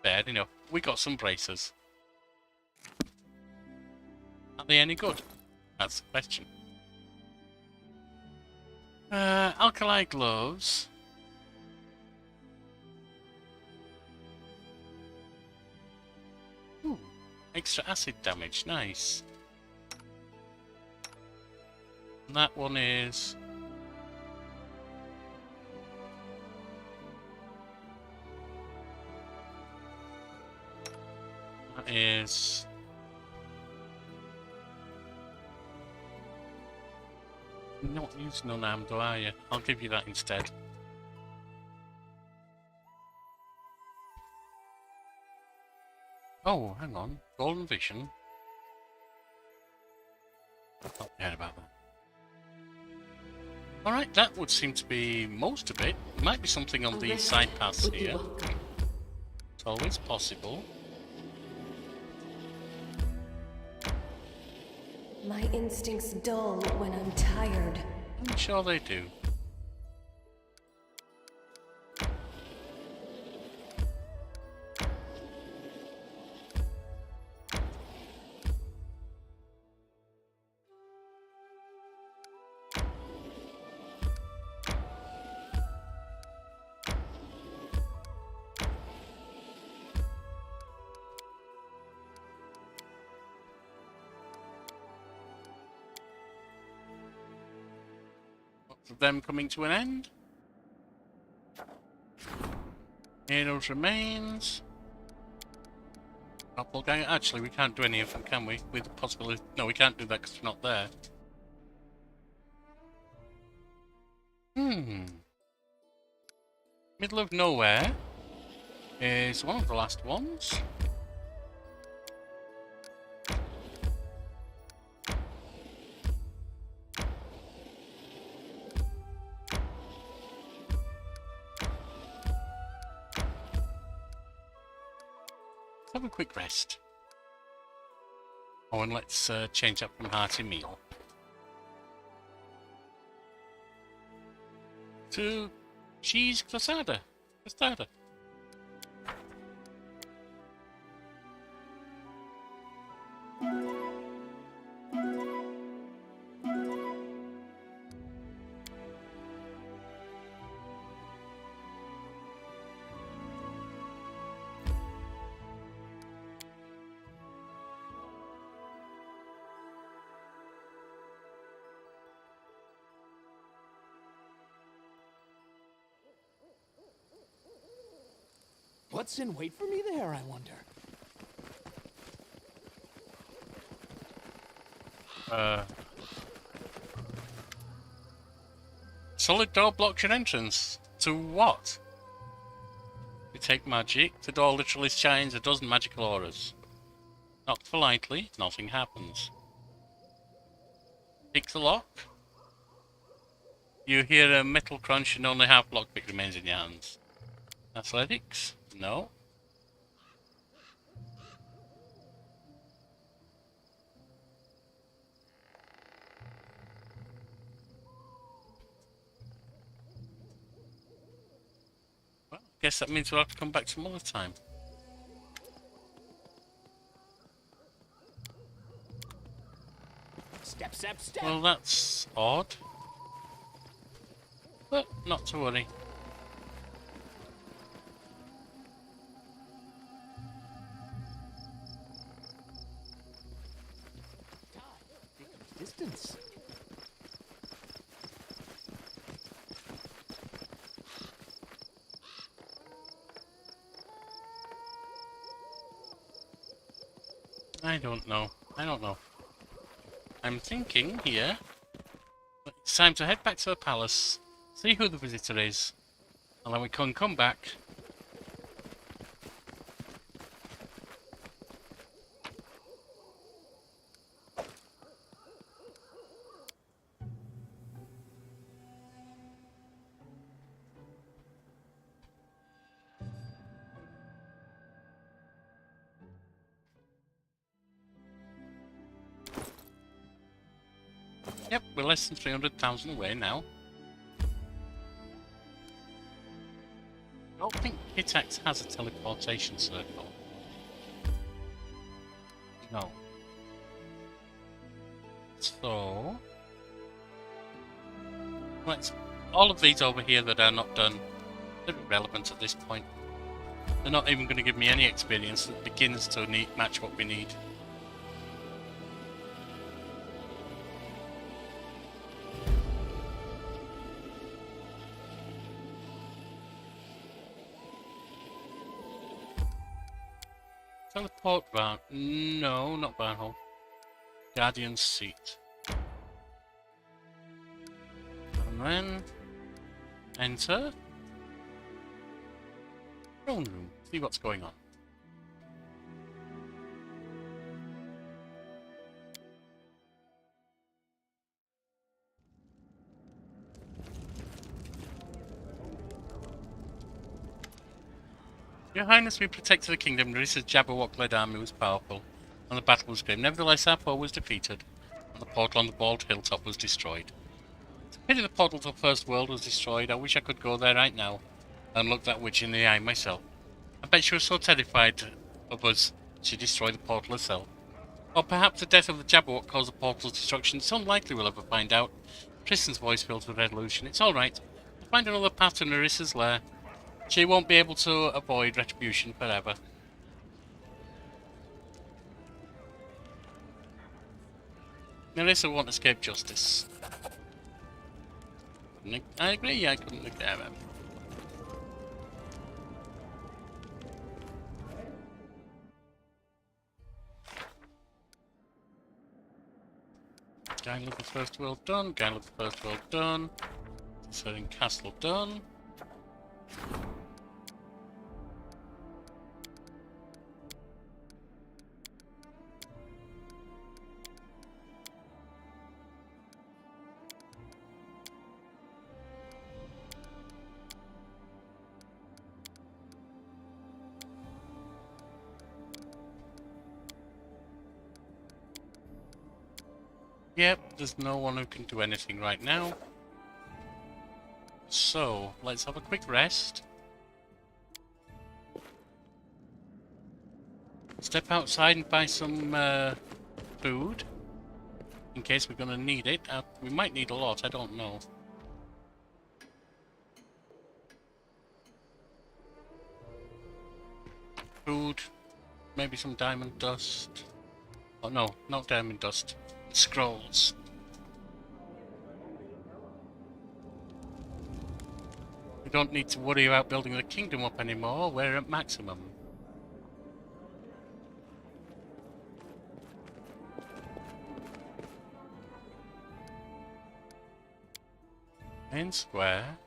Fair enough. We got some bracers. Are they any good? That's the question. Alkali gloves. Ooh, extra acid damage. Nice. And that one is... That is... You're not using unarmed, are you? I'll give you that instead. Oh, hang on. Golden Vision. I thought I heard about that. Alright, that would seem to be most of it. Might be something on the side paths here. It's always possible. My instincts dull when I'm tired. I'm sure they do. Of them coming to an end. Heroes remains. Doppelganger. Actually, we can't do any of them, can we? With the possibility. No, we can't do that because we're not there. Middle of nowhere is one of the last ones. Have a quick rest. Oh, and let's change up from hearty meal to cheese clasada. Clasada. What's in wait for me there, I wonder? solid door blocks your entrance. To what? You take magic, the door literally shines a dozen magical auras. Knock politely, nothing happens. Pick the lock. You hear a metal crunch and only half lockpick remains in your hands. Athletics? No. Well, I guess that means we'll have to come back some other time. Step, step, step. Well, that's odd. But not to worry. Distance. I don't know. I'm thinking here. But it's time to head back to the palace, see who the visitor is, and then we can come back. Yep, we're less than 300,000 away now. I don't think Hitax has a teleportation circle. No. So... let's... all of these over here that are not done, they're irrelevant at this point. They're not even going to give me any experience that begins to match what we need. Teleport barn. No, not barnhole. Guardian's seat. And then enter throne room. See what's going on. Your Highness, we protected the kingdom. Nyrissa's Jabberwock-led army was powerful, and the battle was grim. Nevertheless, our foe was defeated, and the portal on the bald hilltop was destroyed. It's a pity the portal to the First World was destroyed. I wish I could go there right now and look that witch in the eye myself. I bet she was so terrified of us, she destroyed the portal herself. Or perhaps the death of the Jabberwock caused the portal's destruction. It's unlikely we'll ever find out. Tristan's voice filled with resolution. It's alright. We'll find another path to Nyrissa's lair. She won't be able to avoid retribution forever. Nyrissa won't escape justice. I agree, I couldn't look at him. Guy of the First World done, Guy of the First World done. Setting Castle done. Yep, there's no one who can do anything right now. So, let's have a quick rest. Step outside and buy some food. In case we're going to need it. We might need a lot, I don't know. Food. Maybe some diamond dust. Oh no, not diamond dust. Scrolls. We don't need to worry about building the kingdom up anymore. We're at maximum. in square.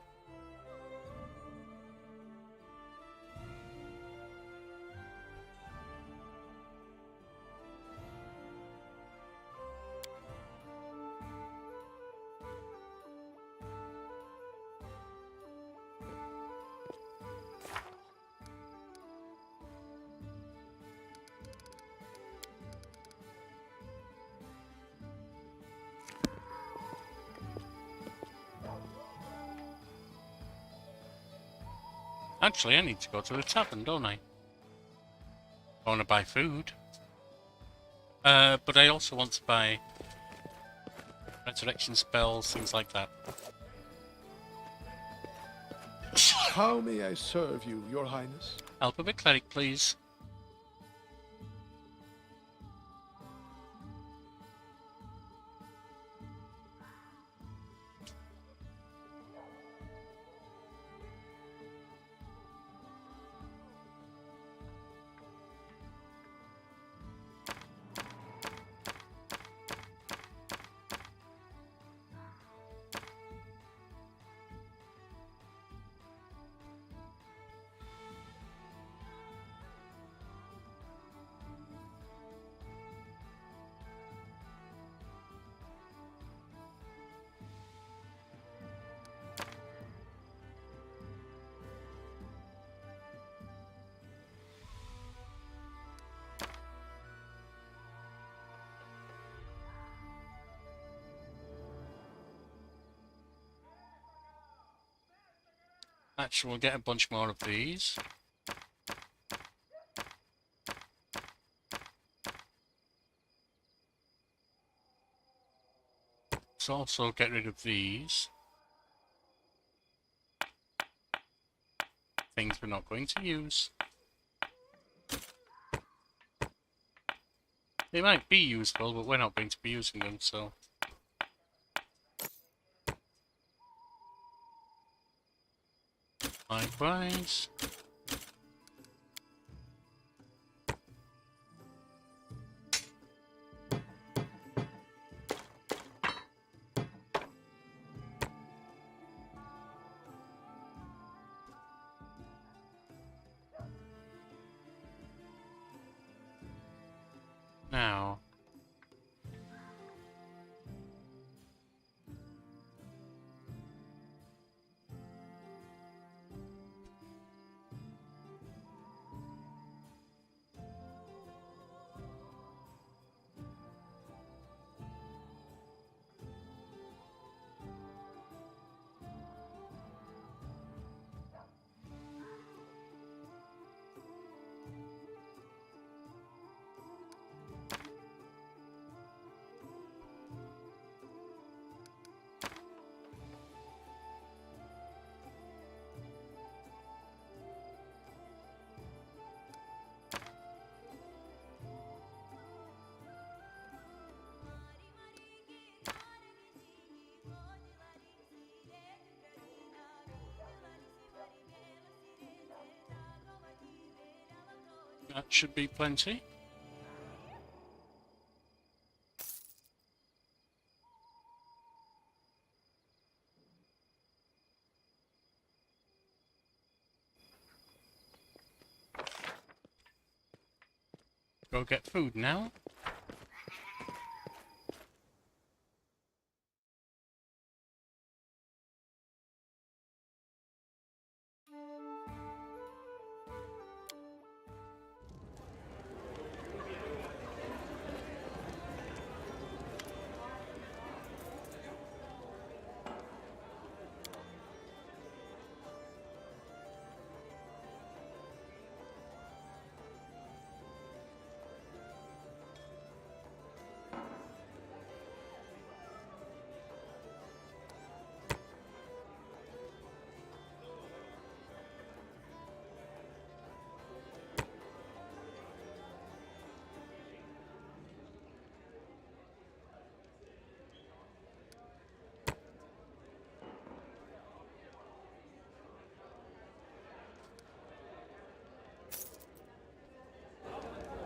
Actually, I need to go to the tavern, don't I? I want to buy food. But I also want to buy resurrection spells, things like that. How may I serve you, Your Highness? Help of a cleric, please. Actually, we'll get a bunch more of these. Let's also get rid of these. Things we're not going to use. They might be useful, but we're not going to be using them, so... Likewise. Now... That should be plenty. Go get food now.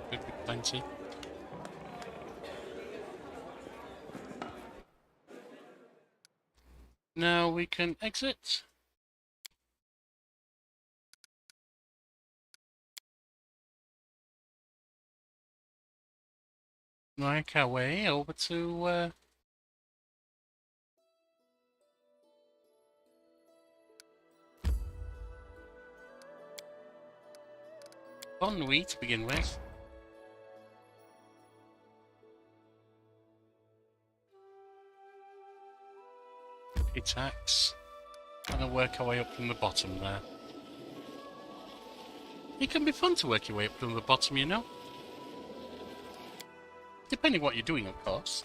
Should be plenty. Now we can exit. Make our way over to Bonwy to begin with. Attacks. And then work our way up from the bottom there. It can be fun to work your way up from the bottom, you know. Depending what you're doing, of course.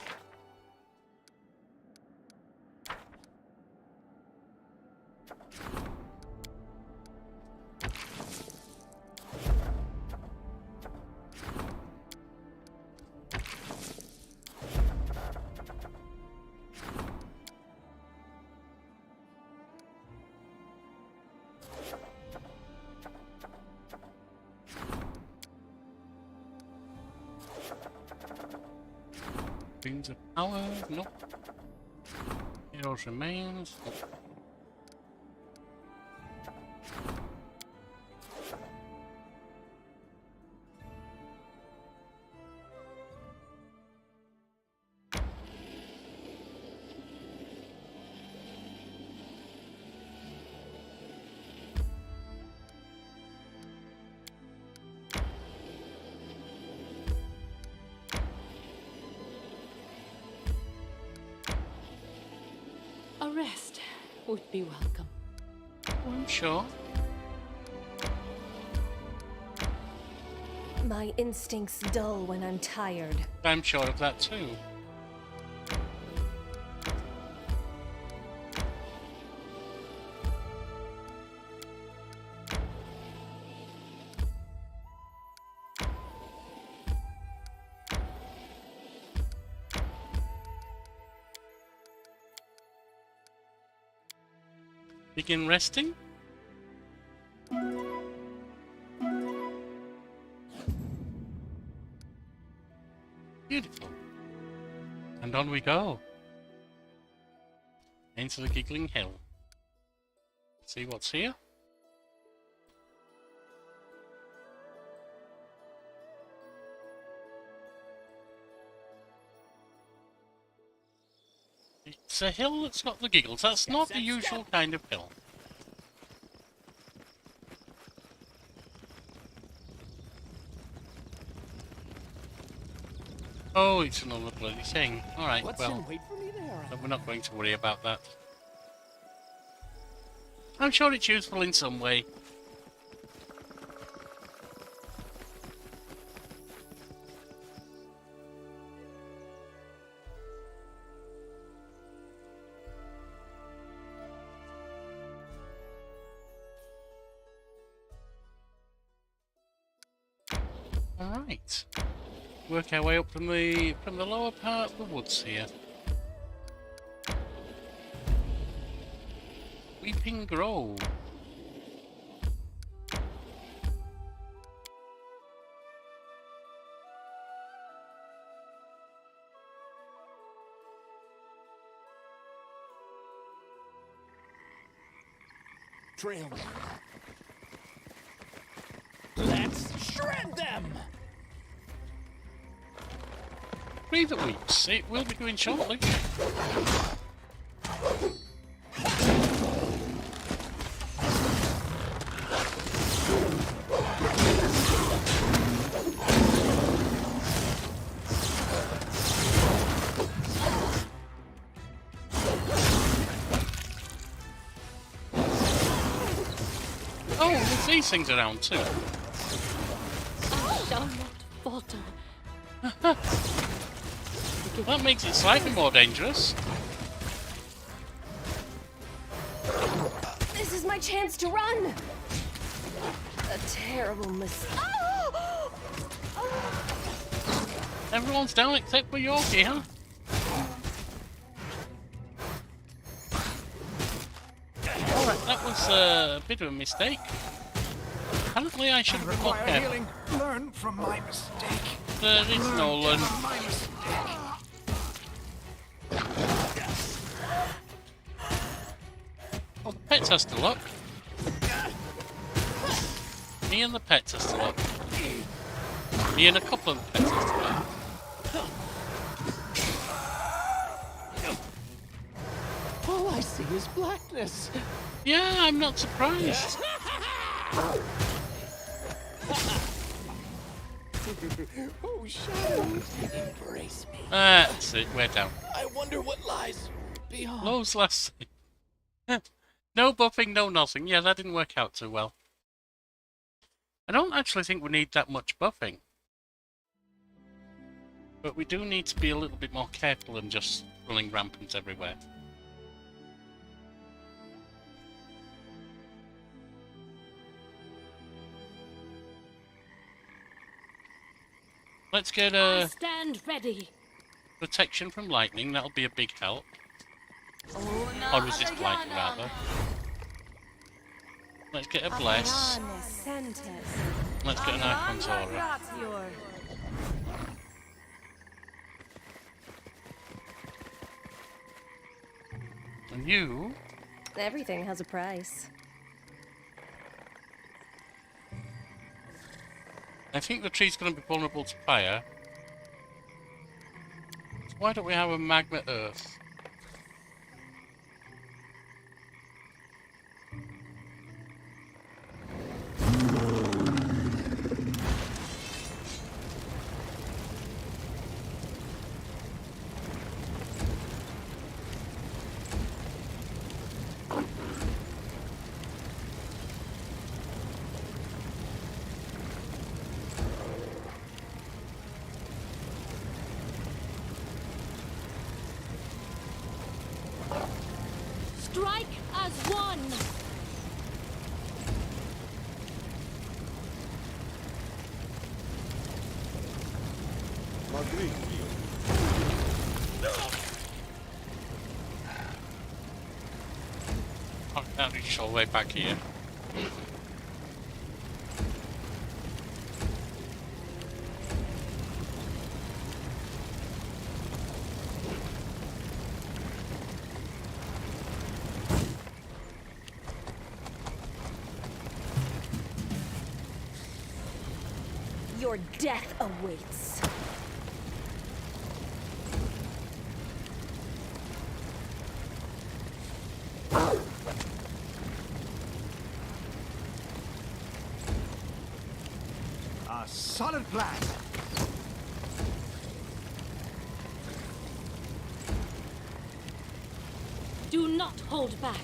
Beams of power, nope. Heroes remains, nope. A rest would be welcome. I'm sure. My instincts dull when I'm tired. I'm sure of that too. Begin resting. Beautiful. And on we go. Into the Giggling Hill. See what's here. It's a hill that's got the giggles. That's not the usual kind of hill. Oh, it's another bloody thing. Alright, well, Wait for me there. we're not going to worry about that. I'm sure it's useful in some way. Alright. Work our way up from the lower part of the woods here. Weeping Grove. Trail. Let's shred them! Breathe at weeks. It will be doing shortly. Oh, there's these things around too. I shall not falter. That makes it slightly more dangerous. This is my chance to run! A terrible mistake. Everyone's down except for Yorkie, huh? Alright, that was a bit of a mistake. Apparently I should have been more careful. Healing. Learn from my mistake. There is no learn. My mistake. has to look. Me and the pets has to look. Me and a couple of the pets has to look. All I see is blackness. Yeah, I'm not surprised. Oh, shadows, embrace me. That's it, we're down. I wonder what lies beyond. Lowe's last scene. No buffing, no nothing. Yeah, that didn't work out too well. I don't actually think we need that much buffing. But we do need to be a little bit more careful than just running rampant everywhere. Let's get I stand ready. protection from lightning. That'll be a big help. Or resist lightning, rather. Let's get a bless. Let's get an Icon's aura. And you... Everything has a price. I think the tree's going to be vulnerable to fire. So why don't we have a magma earth? Strike as one. I can't reach all the way back here. Your death awaits. A solid plan. Do not hold back.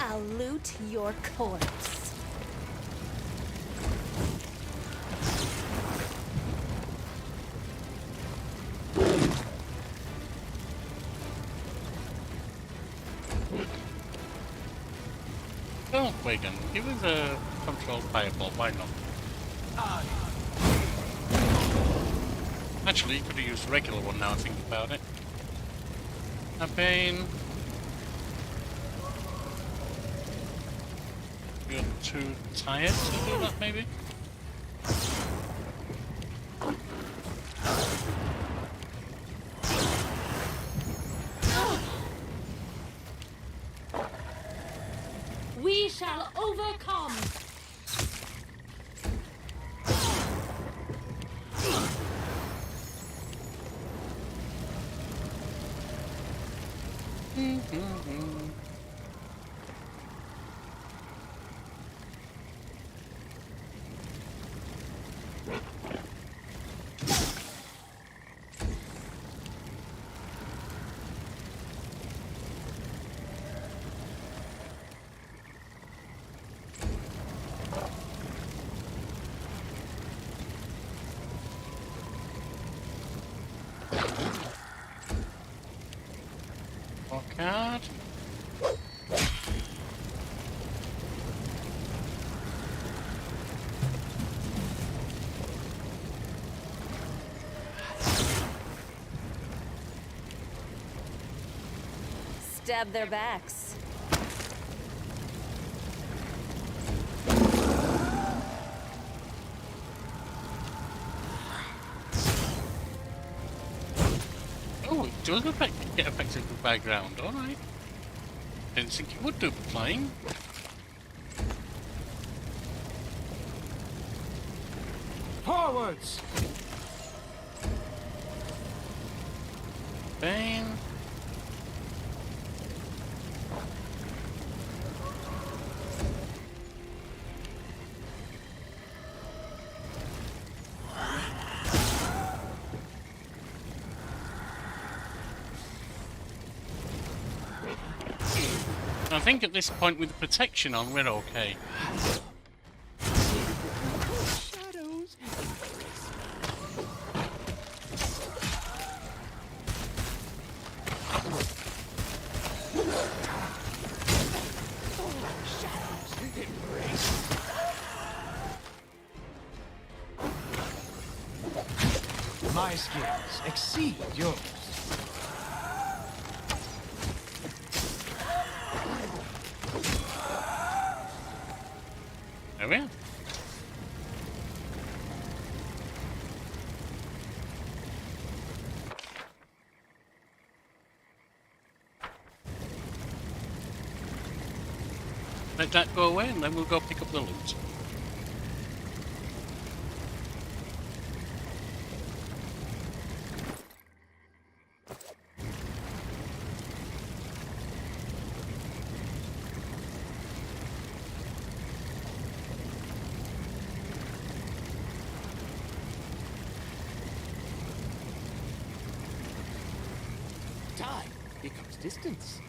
I'll loot your corpse. Oh, Wigan, give us a controlled fireball, why not? Actually, you could have used a regular one now I think about it. A Bane. You're too tired to do that, maybe? We shall overcome. card. Stab their backs. Oh, it does get affected with background, alright. Didn't think it would do for flying. Forwards! Bane. I think at this point with the protection on, we're okay. Shadows. My skills exceed yours. There we are. Let that go away and then we'll go pick up the loot. Time becomes distance.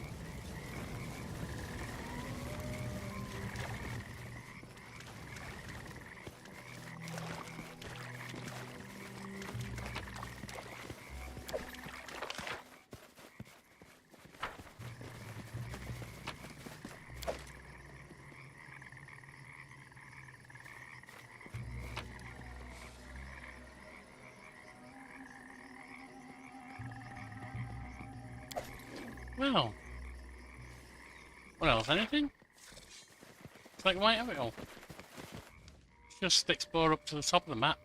Well. What else? Anything? It's like we might have it all. Just explore up to the top of the map.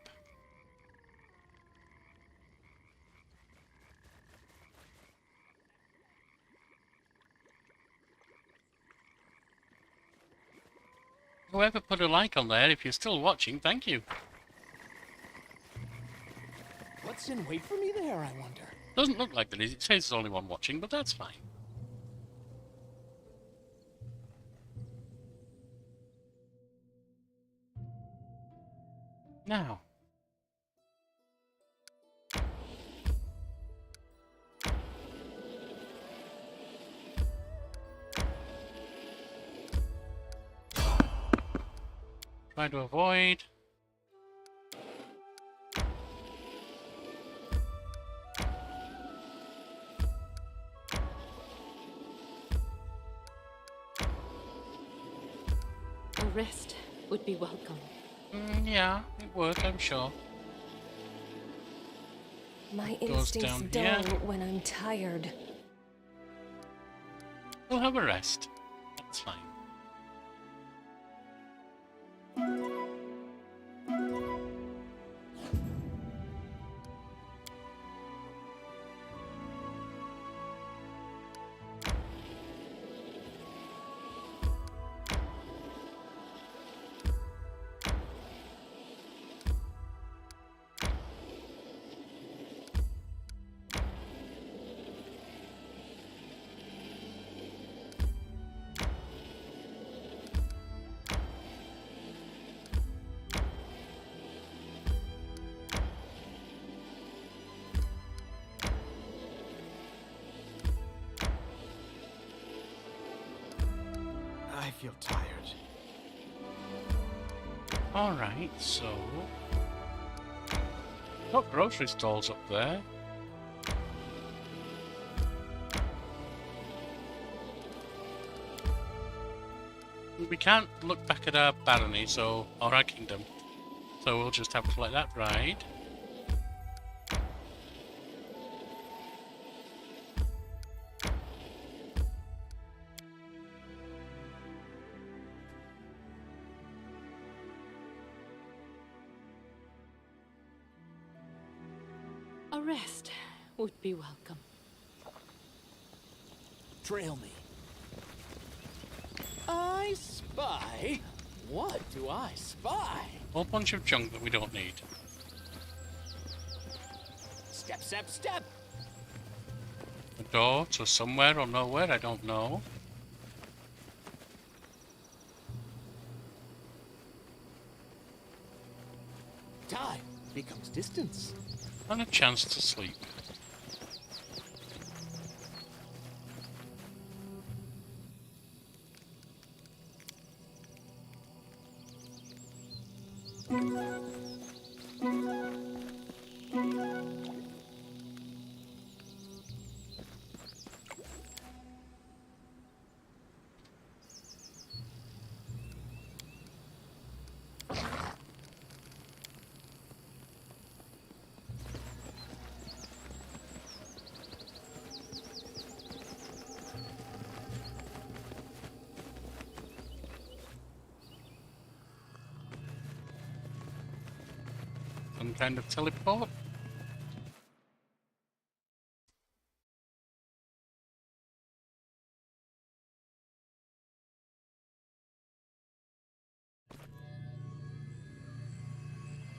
Whoever put a like on there, if you're still watching, thank you. What's in wait for me there, I wonder? Doesn't look like there is. It says there's only one watching, but that's fine. Now. Try to avoid. A rest would be welcome. Yeah, it would, I'm sure. My Goes instincts down dull here. when I'm tired. We'll have a rest. That's fine. I feel tired. Alright, so... got grocery stalls up there. we can't look back at our barony, or our kingdom. So we'll just have to let that ride. A rest would be welcome. Trail me. I spy. What do I spy? A whole bunch of junk that we don't need. Step, step, step. A door to somewhere or nowhere, I don't know. Time becomes distance. And a chance to sleep. Some kind of teleport.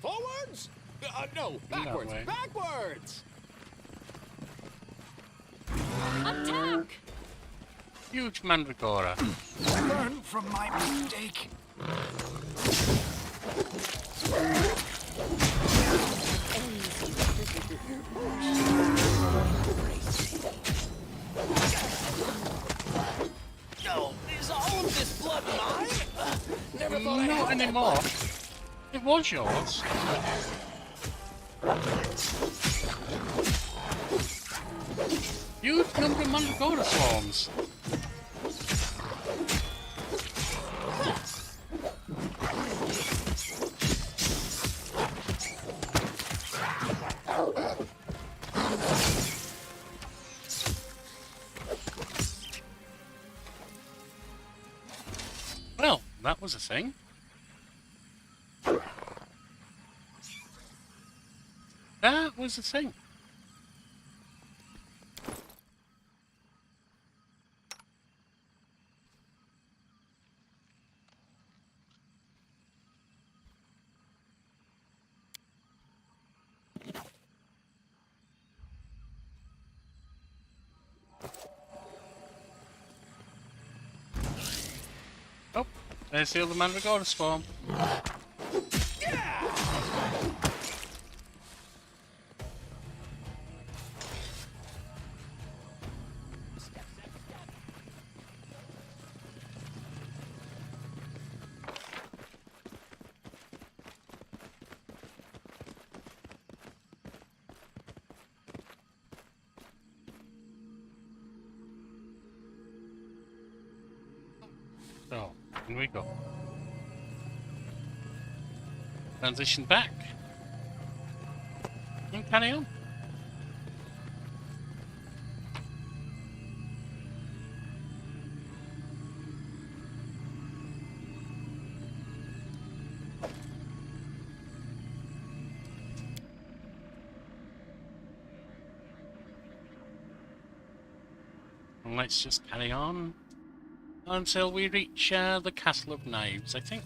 Forwards? No, backwards, way. backwards! Attack! Huge mandragora. Learn from my mistake. No, is all of this blood mine? Never thought I had Not that anymore. much. It was yours. Huge number of mandragora swarms. Well, that was a thing. That was a thing. Oh, there's the other mandragora swarm. So, in we go. Transition back. And carry on. And let's just carry on until we reach the Castle of Knives, I think.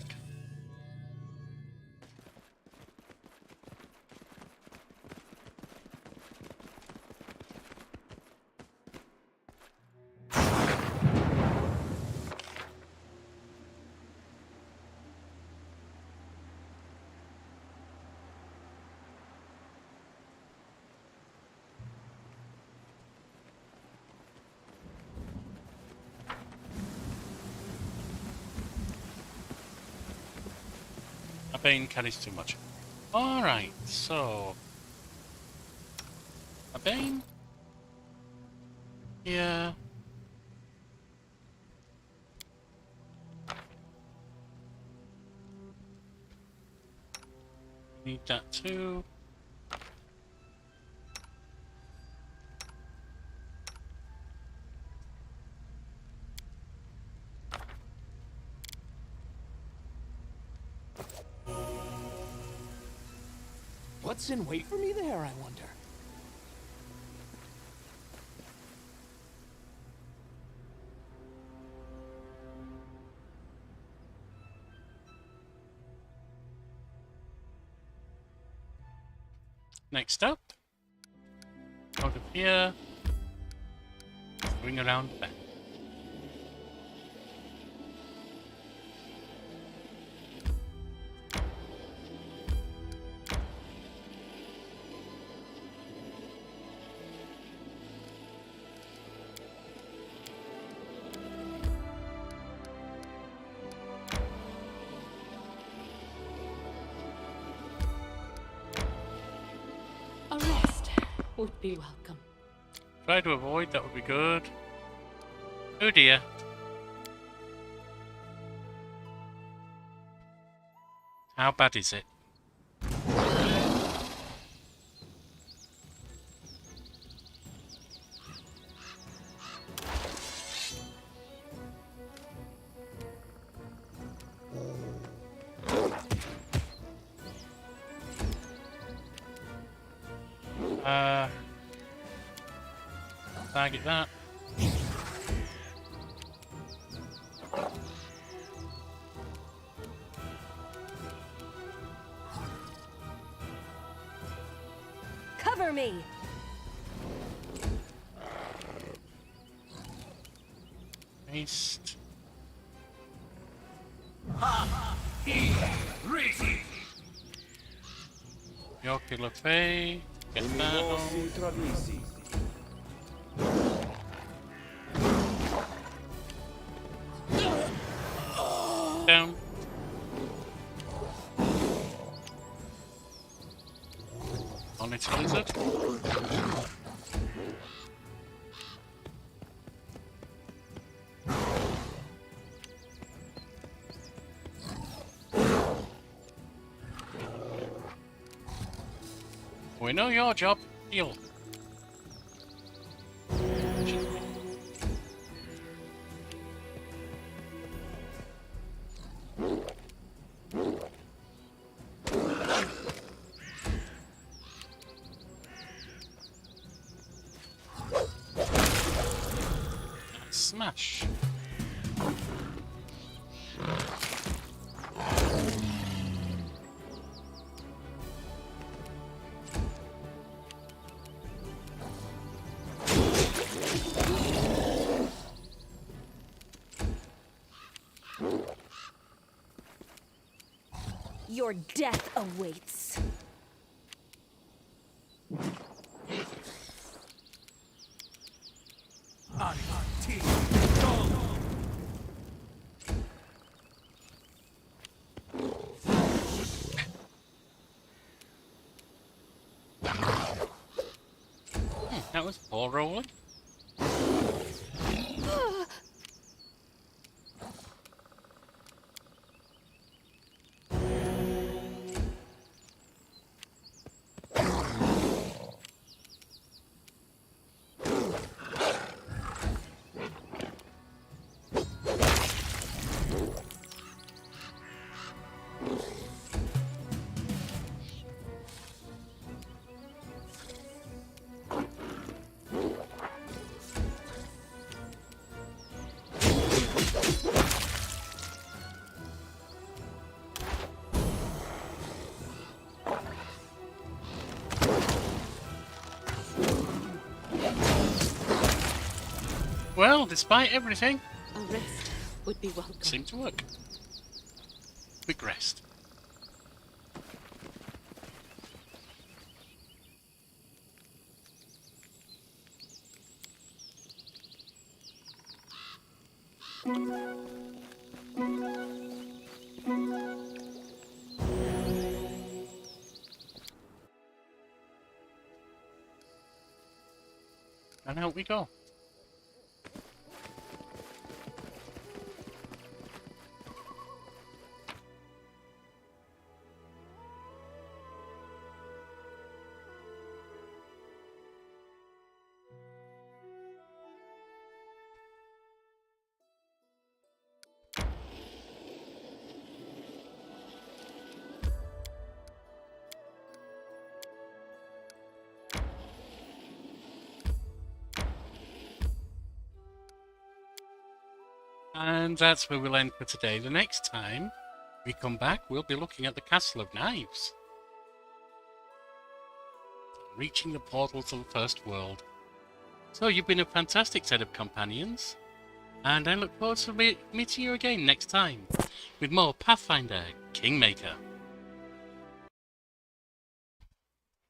Bane carries too much. Alright, so... a Bane? Yeah. Need that too. What's in wait for me there, I wonder? Next up, out of here, swing around back. A rest would be welcome. Try to avoid, that would be good. Oh dear. How bad is it? Target that. Cover me! Haste. Yoki Lefay. Get that on. Down. On its lizard. We know your job. Heal. Smash. Your death awaits. That was ball rolling. Well, despite everything, A rest would be welcome. seemed to work. Quick rest. And out we go. And that's where we'll end for today. The next time we come back, we'll be looking at the Castle of Knives. Reaching the portal to the First World. So you've been a fantastic set of companions. And I look forward to meeting you again next time with more Pathfinder Kingmaker.